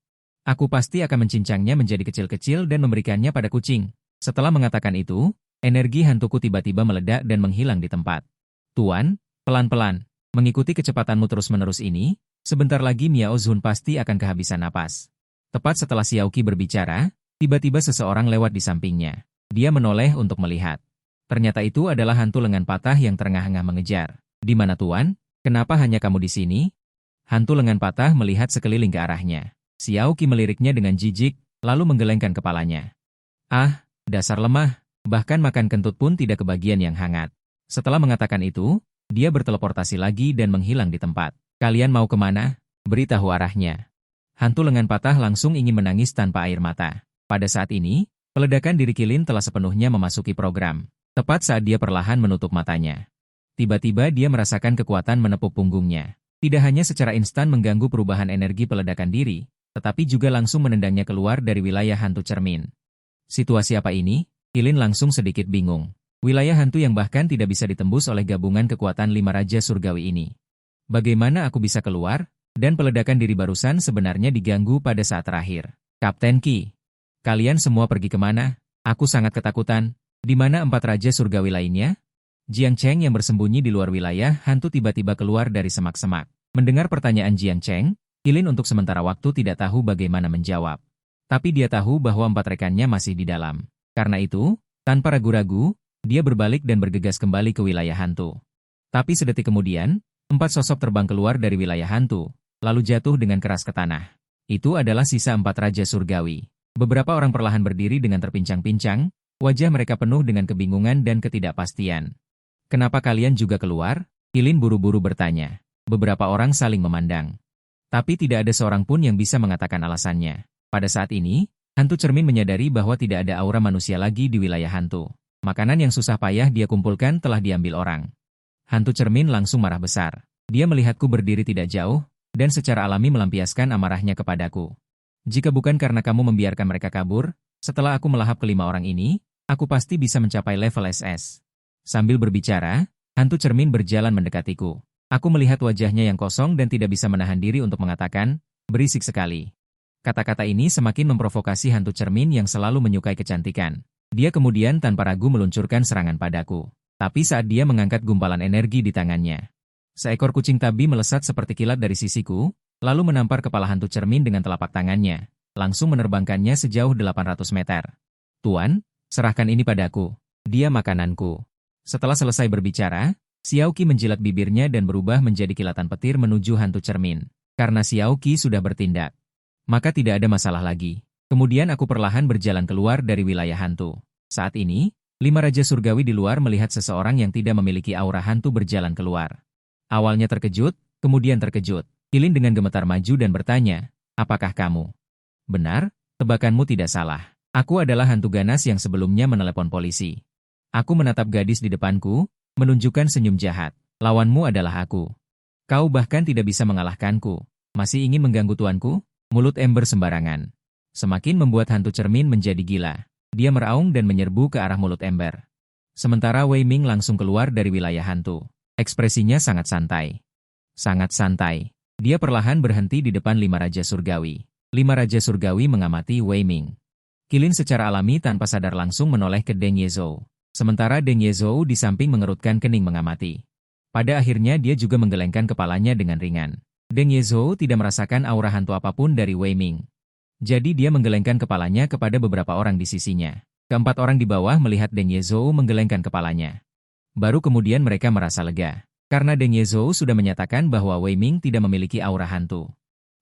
Aku pasti akan mencincangnya menjadi kecil-kecil dan memberikannya pada kucing. Setelah mengatakan itu, energi hantuku tiba-tiba meledak dan menghilang di tempat. Tuan, pelan-pelan. Mengikuti kecepatanmu terus-menerus ini, sebentar lagi Miao Zun pasti akan kehabisan napas. Tepat setelah Xiaoqi berbicara, tiba-tiba seseorang lewat di sampingnya. Dia menoleh untuk melihat. Ternyata itu adalah hantu lengan patah yang terengah-engah mengejar. Di mana tuan? Kenapa hanya kamu di sini? Hantu lengan patah melihat sekeliling ke arahnya. Xiaoqi meliriknya dengan jijik, lalu menggelengkan kepalanya. Ah, dasar lemah, bahkan makan kentut pun tidak kebagian yang hangat. Setelah mengatakan itu, dia berteleportasi lagi dan menghilang di tempat. Kalian mau kemana? Beritahu arahnya. Hantu lengan patah langsung ingin menangis tanpa air mata. Pada saat ini, peledakan diri Kilin telah sepenuhnya memasuki program. Tepat saat dia perlahan menutup matanya. Tiba-tiba dia merasakan kekuatan menepuk punggungnya. Tidak hanya secara instan mengganggu perubahan energi peledakan diri, tetapi juga langsung menendangnya keluar dari wilayah hantu cermin. Situasi apa ini? Kilin langsung sedikit bingung. Wilayah hantu yang bahkan tidak bisa ditembus oleh gabungan kekuatan 5 Raja Surgawi ini. Bagaimana aku bisa keluar? Dan peledakan diri barusan sebenarnya diganggu pada saat terakhir. Kapten Qi, kalian semua pergi kemana? Aku sangat ketakutan. Di mana 4 Raja Surgawi lainnya? Jiang Cheng yang bersembunyi di luar wilayah hantu tiba-tiba keluar dari semak-semak. Mendengar pertanyaan Jiang Cheng, Kilin untuk sementara waktu tidak tahu bagaimana menjawab. Tapi dia tahu bahwa 4 rekannya masih di dalam. Karena itu, tanpa ragu-ragu, dia berbalik dan bergegas kembali ke wilayah hantu. Tapi sedetik kemudian, 4 sosok terbang keluar dari wilayah hantu, lalu jatuh dengan keras ke tanah. Itu adalah sisa 4 Raja Surgawi. Beberapa orang perlahan berdiri dengan terpincang-pincang, wajah mereka penuh dengan kebingungan dan ketidakpastian. Kenapa kalian juga keluar? Kilin buru-buru bertanya. Beberapa orang saling memandang. Tapi tidak ada seorang pun yang bisa mengatakan alasannya. Pada saat ini, hantu cermin menyadari bahwa tidak ada aura manusia lagi di wilayah hantu. Makanan yang susah payah dia kumpulkan telah diambil orang. Hantu cermin langsung marah besar. Dia melihatku berdiri tidak jauh, dan secara alami melampiaskan amarahnya kepadaku. Jika bukan karena kamu membiarkan mereka kabur, setelah aku melahap kelima orang ini, aku pasti bisa mencapai level SS. Sambil berbicara, hantu cermin berjalan mendekatiku. Aku melihat wajahnya yang kosong dan tidak bisa menahan diri untuk mengatakan, berisik sekali. Kata-kata ini semakin memprovokasi hantu cermin yang selalu menyukai kecantikan. Dia kemudian tanpa ragu meluncurkan serangan padaku. Tapi saat dia mengangkat gumpalan energi di tangannya, seekor kucing tabi melesat seperti kilat dari sisiku, lalu menampar kepala hantu cermin dengan telapak tangannya, langsung menerbangkannya sejauh 800 meter. Tuan, serahkan ini padaku. Dia makananku. Setelah selesai berbicara, Xiaoqi menjilat bibirnya dan berubah menjadi kilatan petir menuju hantu cermin. Karena Xiaoqi sudah bertindak, maka tidak ada masalah lagi. Kemudian aku perlahan berjalan keluar dari wilayah hantu. Saat ini, 5 Raja Surgawi di luar melihat seseorang yang tidak memiliki aura hantu berjalan keluar. Awalnya terkejut, kemudian terkejut. Kilin dengan gemetar maju dan bertanya, apakah kamu? Benar, tebakanmu tidak salah. Aku adalah hantu ganas yang sebelumnya menelepon polisi. Aku menatap gadis di depanku, menunjukkan senyum jahat. Lawanmu adalah aku. Kau bahkan tidak bisa mengalahkanku. Masih ingin mengganggu tuanku? Mulut ember sembarangan. Semakin membuat hantu cermin menjadi gila. Dia meraung dan menyerbu ke arah mulut ember. Sementara Wei Ming langsung keluar dari wilayah hantu. Ekspresinya sangat santai. Sangat santai. Dia perlahan berhenti di depan 5 Raja Surgawi. 5 Raja Surgawi mengamati Wei Ming. Kilin secara alami tanpa sadar langsung menoleh ke Deng Yezhou. Sementara Deng Yezhou di samping mengerutkan kening mengamati. Pada akhirnya dia juga menggelengkan kepalanya dengan ringan. Deng Yezhou tidak merasakan aura hantu apapun dari Wei Ming. Jadi dia menggelengkan kepalanya kepada beberapa orang di sisinya. Keempat orang di bawah melihat Deng Yezhou menggelengkan kepalanya. Baru kemudian mereka merasa lega. Karena Deng Yezhou sudah menyatakan bahwa Wei Ming tidak memiliki aura hantu.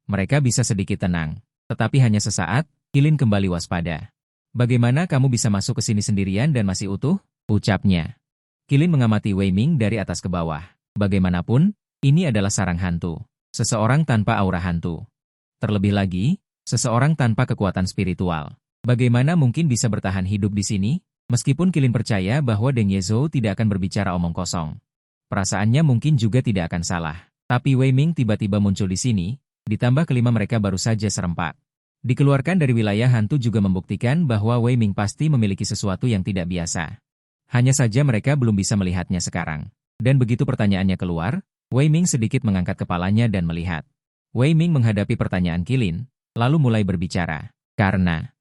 Mereka bisa sedikit tenang. Tetapi hanya sesaat, Kilin kembali waspada. Bagaimana kamu bisa masuk ke sini sendirian dan masih utuh? Ucapnya. Kilin mengamati Wei Ming dari atas ke bawah. Bagaimanapun, ini adalah sarang hantu. Seseorang tanpa aura hantu. Terlebih lagi, Seseorang tanpa kekuatan spiritual. Bagaimana mungkin bisa bertahan hidup di sini? Meskipun Qilin percaya bahwa Deng Yezhou tidak akan berbicara omong kosong. Perasaannya mungkin juga tidak akan salah. Tapi Wei Ming tiba-tiba muncul di sini, ditambah kelima mereka baru saja serempak. Dikeluarkan dari wilayah hantu juga membuktikan bahwa Wei Ming pasti memiliki sesuatu yang tidak biasa. Hanya saja mereka belum bisa melihatnya sekarang. Dan begitu pertanyaannya keluar, Wei Ming sedikit mengangkat kepalanya dan melihat. Wei Ming menghadapi pertanyaan Qilin, lalu mulai berbicara. Karena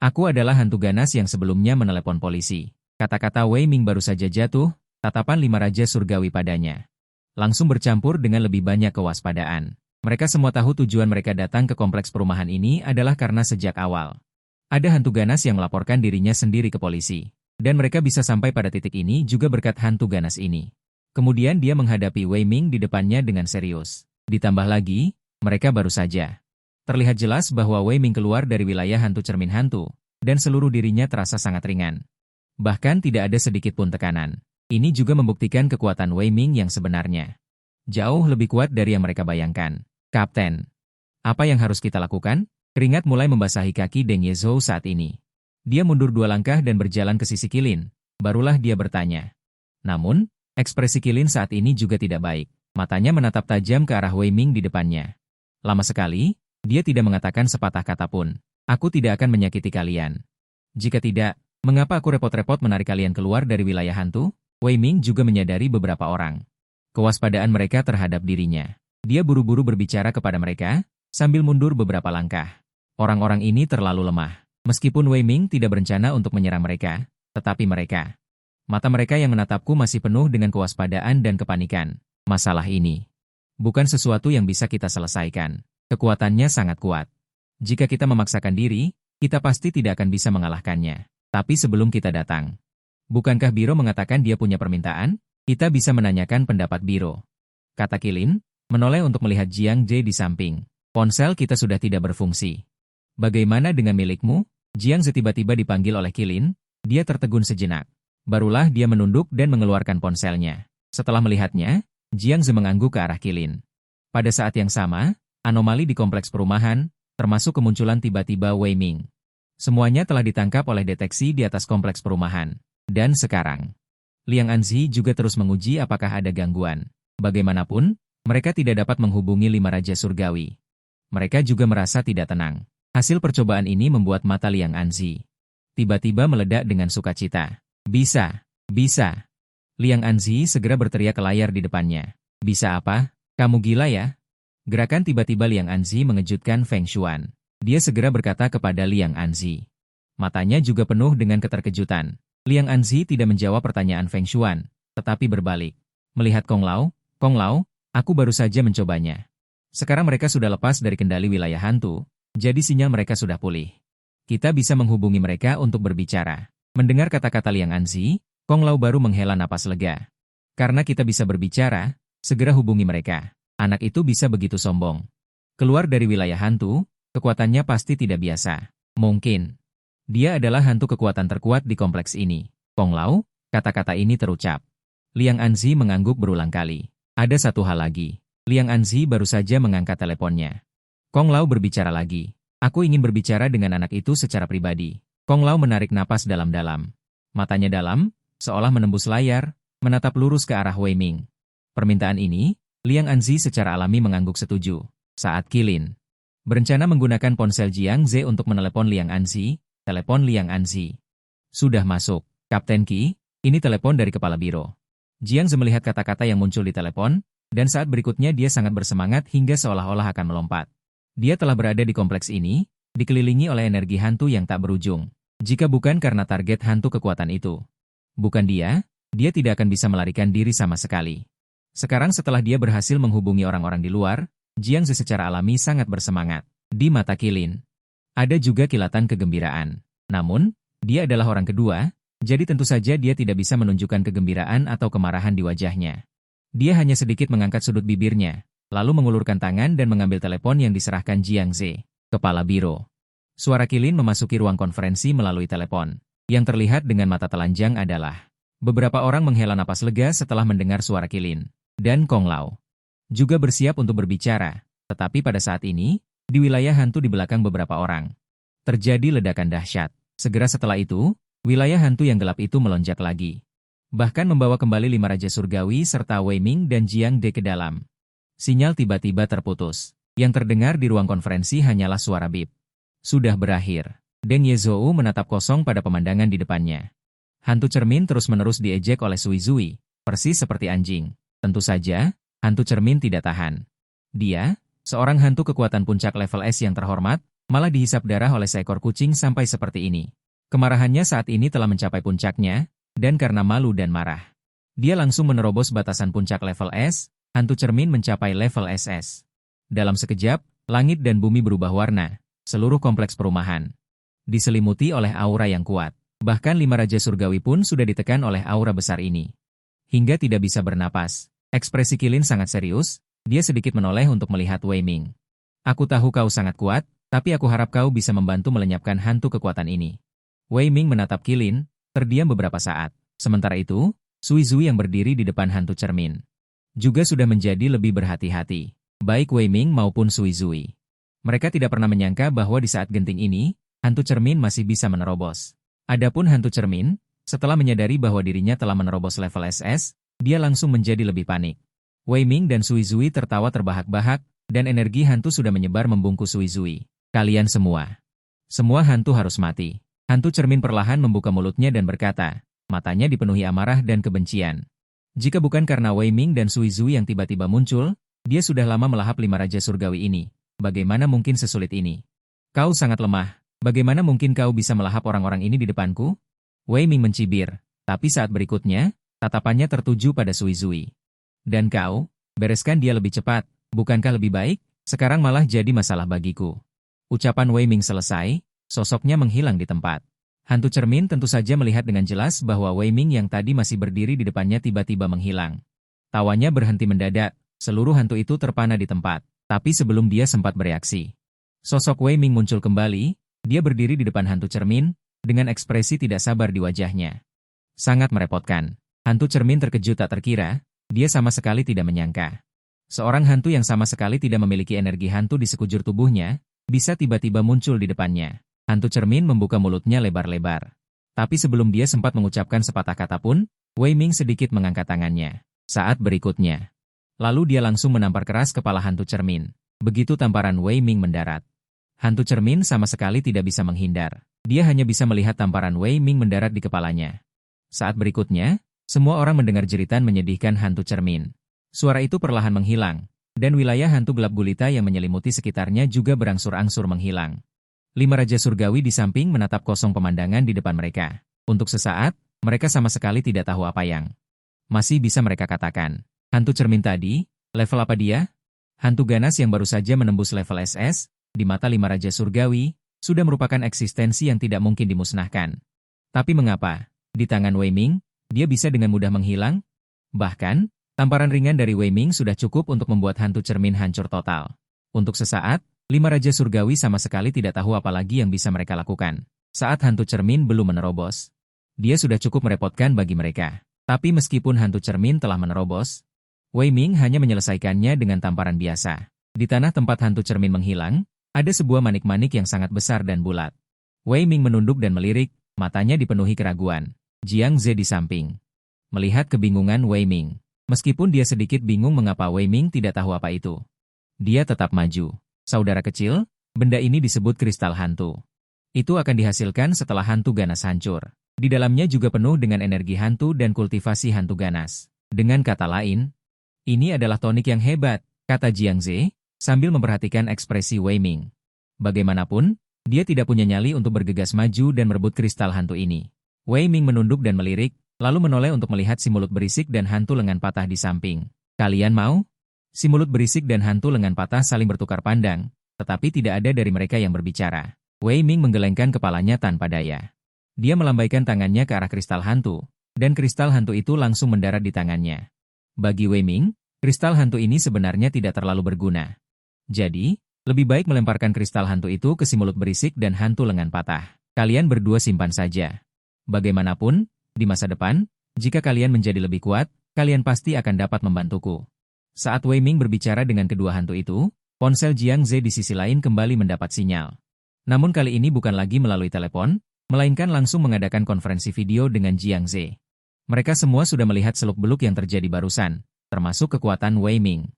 aku adalah hantu ganas yang sebelumnya menelepon polisi. Kata-kata Wei Ming baru saja jatuh, tatapan lima raja surgawi padanya langsung bercampur dengan lebih banyak kewaspadaan. Mereka semua tahu tujuan mereka datang ke kompleks perumahan ini adalah karena sejak awal ada hantu ganas yang melaporkan dirinya sendiri ke polisi. Dan mereka bisa sampai pada titik ini juga berkat hantu ganas ini. Kemudian dia menghadapi Wei Ming di depannya dengan serius. Ditambah lagi, mereka baru saja terlihat jelas bahwa Wei Ming keluar dari wilayah hantu cermin hantu, dan seluruh dirinya terasa sangat ringan. Bahkan tidak ada sedikit pun tekanan. Ini juga membuktikan kekuatan Wei Ming yang sebenarnya. Jauh lebih kuat dari yang mereka bayangkan. Kapten, apa yang harus kita lakukan? Keringat mulai membasahi kaki Deng Yezhou saat ini. Dia mundur 2 langkah dan berjalan ke sisi Qilin. Barulah dia bertanya. Namun, ekspresi Qilin saat ini juga tidak baik. Matanya menatap tajam ke arah Wei Ming di depannya. Lama sekali, dia tidak mengatakan sepatah kata pun. Aku tidak akan menyakiti kalian. Jika tidak, mengapa aku repot-repot menarik kalian keluar dari wilayah hantu? Wei Ming juga menyadari beberapa orang kewaspadaan mereka terhadap dirinya. Dia buru-buru berbicara kepada mereka, sambil mundur beberapa langkah. Orang-orang ini terlalu lemah. Meskipun Wei Ming tidak berencana untuk menyerang mereka, tetapi mata mereka yang menatapku masih penuh dengan kewaspadaan dan kepanikan. Masalah ini bukan sesuatu yang bisa kita selesaikan. Kekuatannya sangat kuat. Jika kita memaksakan diri, kita pasti tidak akan bisa mengalahkannya. Tapi sebelum kita datang, bukankah Biro mengatakan dia punya permintaan? Kita bisa menanyakan pendapat Biro. Kata Qilin, menoleh untuk melihat Jiang Ze di samping. Ponsel kita sudah tidak berfungsi. Bagaimana dengan milikmu? Jiang Ze tiba-tiba dipanggil oleh Qilin, dia tertegun sejenak. Barulah dia menunduk dan mengeluarkan ponselnya. Setelah melihatnya, Jiang Ze mengangguk ke arah Qilin. Pada saat yang sama, anomali di kompleks perumahan, termasuk kemunculan tiba-tiba Wei Ming. Semuanya telah ditangkap oleh deteksi di atas kompleks perumahan. Dan sekarang, Liang Anzi juga terus menguji apakah ada gangguan. Bagaimanapun, mereka tidak dapat menghubungi 5 Raja Surgawi. Mereka juga merasa tidak tenang. Hasil percobaan ini membuat mata Liang Anzi tiba-tiba meledak dengan sukacita. Bisa. Liang Anzi segera berteriak ke layar di depannya. Bisa apa? Kamu gila ya? Gerakan tiba-tiba Liang Anzi mengejutkan Feng Xuan. Dia segera berkata kepada Liang Anzi. Matanya juga penuh dengan keterkejutan. Liang Anzi tidak menjawab pertanyaan Feng Xuan, tetapi berbalik. Melihat Kong Lao, aku baru saja mencobanya. Sekarang mereka sudah lepas dari kendali wilayah hantu, jadi sinyal mereka sudah pulih. Kita bisa menghubungi mereka untuk berbicara. Mendengar kata-kata Liang Anzi, Kong Lao baru menghela napas lega. Karena kita bisa berbicara, segera hubungi mereka. Anak itu bisa begitu sombong. Keluar dari wilayah hantu, kekuatannya pasti tidak biasa. Mungkin dia adalah hantu kekuatan terkuat di kompleks ini. Kong Lao, kata-kata ini terucap. Liang Anzi mengangguk berulang kali. Ada satu hal lagi. Liang Anzi baru saja mengangkat teleponnya. Kong Lao berbicara lagi. Aku ingin berbicara dengan anak itu secara pribadi. Kong Lao menarik napas dalam-dalam. Matanya dalam, seolah menembus layar, menatap lurus ke arah Wei Ming. Permintaan ini, Liang Anzi secara alami mengangguk setuju. Saat Qilin berencana menggunakan ponsel Jiang Ze untuk menelepon Liang Anzi, telepon Liang Anzi. Sudah masuk. Kapten Qi, ini telepon dari kepala biro. Jiang Ze melihat kata-kata yang muncul di telepon, dan saat berikutnya dia sangat bersemangat hingga seolah-olah akan melompat. Dia telah berada di kompleks ini, dikelilingi oleh energi hantu yang tak berujung. Jika bukan karena target hantu kekuatan itu. Bukan dia tidak akan bisa melarikan diri sama sekali. Sekarang setelah dia berhasil menghubungi orang-orang di luar, Jiang Ze secara alami sangat bersemangat. Di mata Qilin ada juga kilatan kegembiraan. Namun, dia adalah orang kedua, jadi tentu saja dia tidak bisa menunjukkan kegembiraan atau kemarahan di wajahnya. Dia hanya sedikit mengangkat sudut bibirnya, lalu mengulurkan tangan dan mengambil telepon yang diserahkan Jiang Ze, kepala biro. Suara Qilin memasuki ruang konferensi melalui telepon. Yang terlihat dengan mata telanjang adalah beberapa orang menghela napas lega setelah mendengar suara Qilin. Dan Kong Lao juga bersiap untuk berbicara, tetapi pada saat ini, Di wilayah hantu di belakang beberapa orang, terjadi ledakan dahsyat. Segera setelah itu, wilayah hantu yang gelap itu melonjak lagi. Bahkan membawa kembali 5 Raja Surgawi serta Wei Ming dan Jiang De ke dalam. Sinyal tiba-tiba terputus. Yang terdengar di ruang konferensi hanyalah suara bip. Sudah berakhir. Deng Yezhou menatap kosong pada pemandangan di depannya. Hantu cermin terus-menerus diejek oleh Sui Zui, persis seperti anjing. Tentu saja, hantu cermin tidak tahan. Dia, seorang hantu kekuatan puncak level S yang terhormat, malah dihisap darah oleh seekor kucing sampai seperti ini. Kemarahannya saat ini telah mencapai puncaknya, dan karena malu dan marah, dia langsung menerobos batasan puncak level S, hantu cermin mencapai level SS. Dalam sekejap, langit dan bumi berubah warna, seluruh kompleks perumahan diselimuti oleh aura yang kuat. Bahkan 5 Raja Surgawi pun sudah ditekan oleh aura besar ini. Hingga tidak bisa bernapas. Ekspresi Qilin sangat serius, dia sedikit menoleh untuk melihat Wei Ming. Aku tahu kau sangat kuat, tapi aku harap kau bisa membantu melenyapkan hantu kekuatan ini. Wei Ming menatap Qilin, terdiam beberapa saat. Sementara itu, Sui Zui yang berdiri di depan hantu cermin juga sudah menjadi lebih berhati-hati. Baik Wei Ming maupun Sui Zui. Mereka tidak pernah menyangka bahwa di saat genting ini, hantu cermin masih bisa menerobos. Adapun hantu cermin, setelah menyadari bahwa dirinya telah menerobos level SS, dia langsung menjadi lebih panik. Wei Ming dan Sui Zui tertawa terbahak-bahak, dan energi hantu sudah menyebar membungkus Sui Zui. Kalian semua. Semua hantu harus mati. Hantu cermin perlahan membuka mulutnya dan berkata, matanya dipenuhi amarah dan kebencian. Jika bukan karena Wei Ming dan Sui Zui yang tiba-tiba muncul, dia sudah lama melahap 5 Raja Surgawi ini. Bagaimana mungkin sesulit ini? Kau sangat lemah. Bagaimana mungkin kau bisa melahap orang-orang ini di depanku? Wei Ming mencibir, tapi saat berikutnya, tatapannya tertuju pada Sui Zui. Dan kau, bereskan dia lebih cepat, bukankah lebih baik? Sekarang malah jadi masalah bagiku. Ucapan Wei Ming selesai, sosoknya menghilang di tempat. Hantu cermin tentu saja melihat dengan jelas bahwa Wei Ming yang tadi masih berdiri di depannya tiba-tiba menghilang. Tawanya berhenti mendadak, seluruh hantu itu terpana di tempat. Tapi sebelum dia sempat bereaksi, sosok Wei Ming muncul kembali. Dia berdiri di depan hantu cermin, dengan ekspresi tidak sabar di wajahnya. Sangat merepotkan. Hantu cermin terkejut tak terkira, dia sama sekali tidak menyangka. Seorang hantu yang sama sekali tidak memiliki energi hantu di sekujur tubuhnya, bisa tiba-tiba muncul di depannya. Hantu cermin membuka mulutnya lebar-lebar. Tapi sebelum dia sempat mengucapkan sepatah kata pun, Wei Ming sedikit mengangkat tangannya. Saat berikutnya, lalu dia langsung menampar keras kepala hantu cermin. Begitu tamparan Wei Ming mendarat, hantu cermin sama sekali tidak bisa menghindar. Dia hanya bisa melihat tamparan Wei Ming mendarat di kepalanya. Saat berikutnya, semua orang mendengar jeritan menyedihkan hantu cermin. Suara itu perlahan menghilang, dan wilayah hantu gelap gulita yang menyelimuti sekitarnya juga berangsur-angsur menghilang. 5 Raja Surgawi di samping menatap kosong pemandangan di depan mereka. Untuk sesaat, mereka sama sekali tidak tahu apa yang masih bisa mereka katakan. Hantu cermin tadi, level apa dia? Hantu ganas yang baru saja menembus level SS, di mata 5 Raja Surgawi, sudah merupakan eksistensi yang tidak mungkin dimusnahkan. Tapi mengapa, di tangan Wei Ming, dia bisa dengan mudah menghilang? Bahkan, tamparan ringan dari Wei Ming sudah cukup untuk membuat hantu cermin hancur total. Untuk sesaat, 5 Raja Surgawi sama sekali tidak tahu apa lagi yang bisa mereka lakukan. Saat hantu cermin belum menerobos, dia sudah cukup merepotkan bagi mereka. Tapi meskipun hantu cermin telah menerobos, Wei Ming hanya menyelesaikannya dengan tamparan biasa. Di tanah tempat hantu cermin menghilang, ada sebuah manik-manik yang sangat besar dan bulat. Wei Ming menunduk dan melirik, matanya dipenuhi keraguan. Jiang Ze di samping melihat kebingungan Wei Ming. Meskipun dia sedikit bingung mengapa Wei Ming tidak tahu apa itu, dia tetap maju. Saudara kecil, benda ini disebut kristal hantu. Itu akan dihasilkan setelah hantu ganas hancur. Di dalamnya juga penuh dengan energi hantu dan kultivasi hantu ganas. Dengan kata lain, ini adalah tonik yang hebat, kata Jiang Ze, sambil memperhatikan ekspresi Wei Ming. Bagaimanapun, dia tidak punya nyali untuk bergegas maju dan merebut kristal hantu ini. Wei Ming menunduk dan melirik, lalu menoleh untuk melihat si mulut berisik dan hantu lengan patah di samping. Kalian mau? Si mulut berisik dan hantu lengan patah saling bertukar pandang, tetapi tidak ada dari mereka yang berbicara. Wei Ming menggelengkan kepalanya tanpa daya. Dia melambaikan tangannya ke arah kristal hantu, dan kristal hantu itu langsung mendarat di tangannya. Bagi Wei Ming, kristal hantu ini sebenarnya tidak terlalu berguna. Jadi, lebih baik melemparkan kristal hantu itu ke si mulut berisik dan hantu lengan patah. Kalian berdua simpan saja. Bagaimanapun, di masa depan, jika kalian menjadi lebih kuat, kalian pasti akan dapat membantuku. Saat Wei Ming berbicara dengan kedua hantu itu, Ponsel Jiang Ze di sisi lain kembali mendapat sinyal. Namun kali ini bukan lagi melalui telepon, melainkan langsung mengadakan konferensi video dengan Jiang Ze. Mereka semua sudah melihat seluk-beluk yang terjadi barusan, termasuk kekuatan Wei Ming.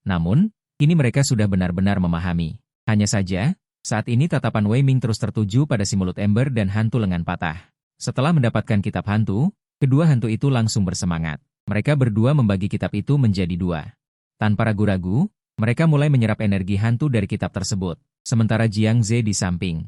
Namun, kini mereka sudah benar-benar memahami. Hanya saja, saat ini tatapan Wei Ming terus tertuju pada si mulut ember dan hantu lengan patah. Setelah mendapatkan kitab hantu, kedua hantu itu langsung bersemangat. Mereka berdua membagi kitab itu menjadi dua. Tanpa ragu-ragu, mereka mulai menyerap energi hantu dari kitab tersebut. Sementara Jiang Ze di samping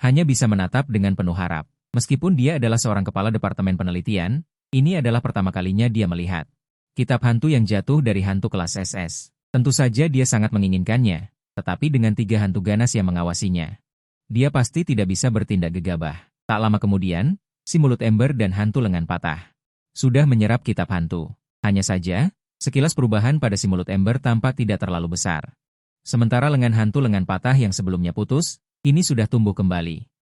hanya bisa menatap dengan penuh harap. Meskipun dia adalah seorang kepala departemen penelitian, ini adalah pertama kalinya dia melihat kitab hantu yang jatuh dari hantu kelas SS. Tentu saja dia sangat menginginkannya, tetapi dengan 3 hantu ganas yang mengawasinya, dia pasti tidak bisa bertindak gegabah. Tak lama kemudian, si mulut ember dan hantu lengan patah sudah menyerap kitab hantu. Hanya saja, sekilas perubahan pada si mulut ember tampak tidak terlalu besar. Sementara lengan hantu lengan patah yang sebelumnya putus, ini sudah tumbuh kembali.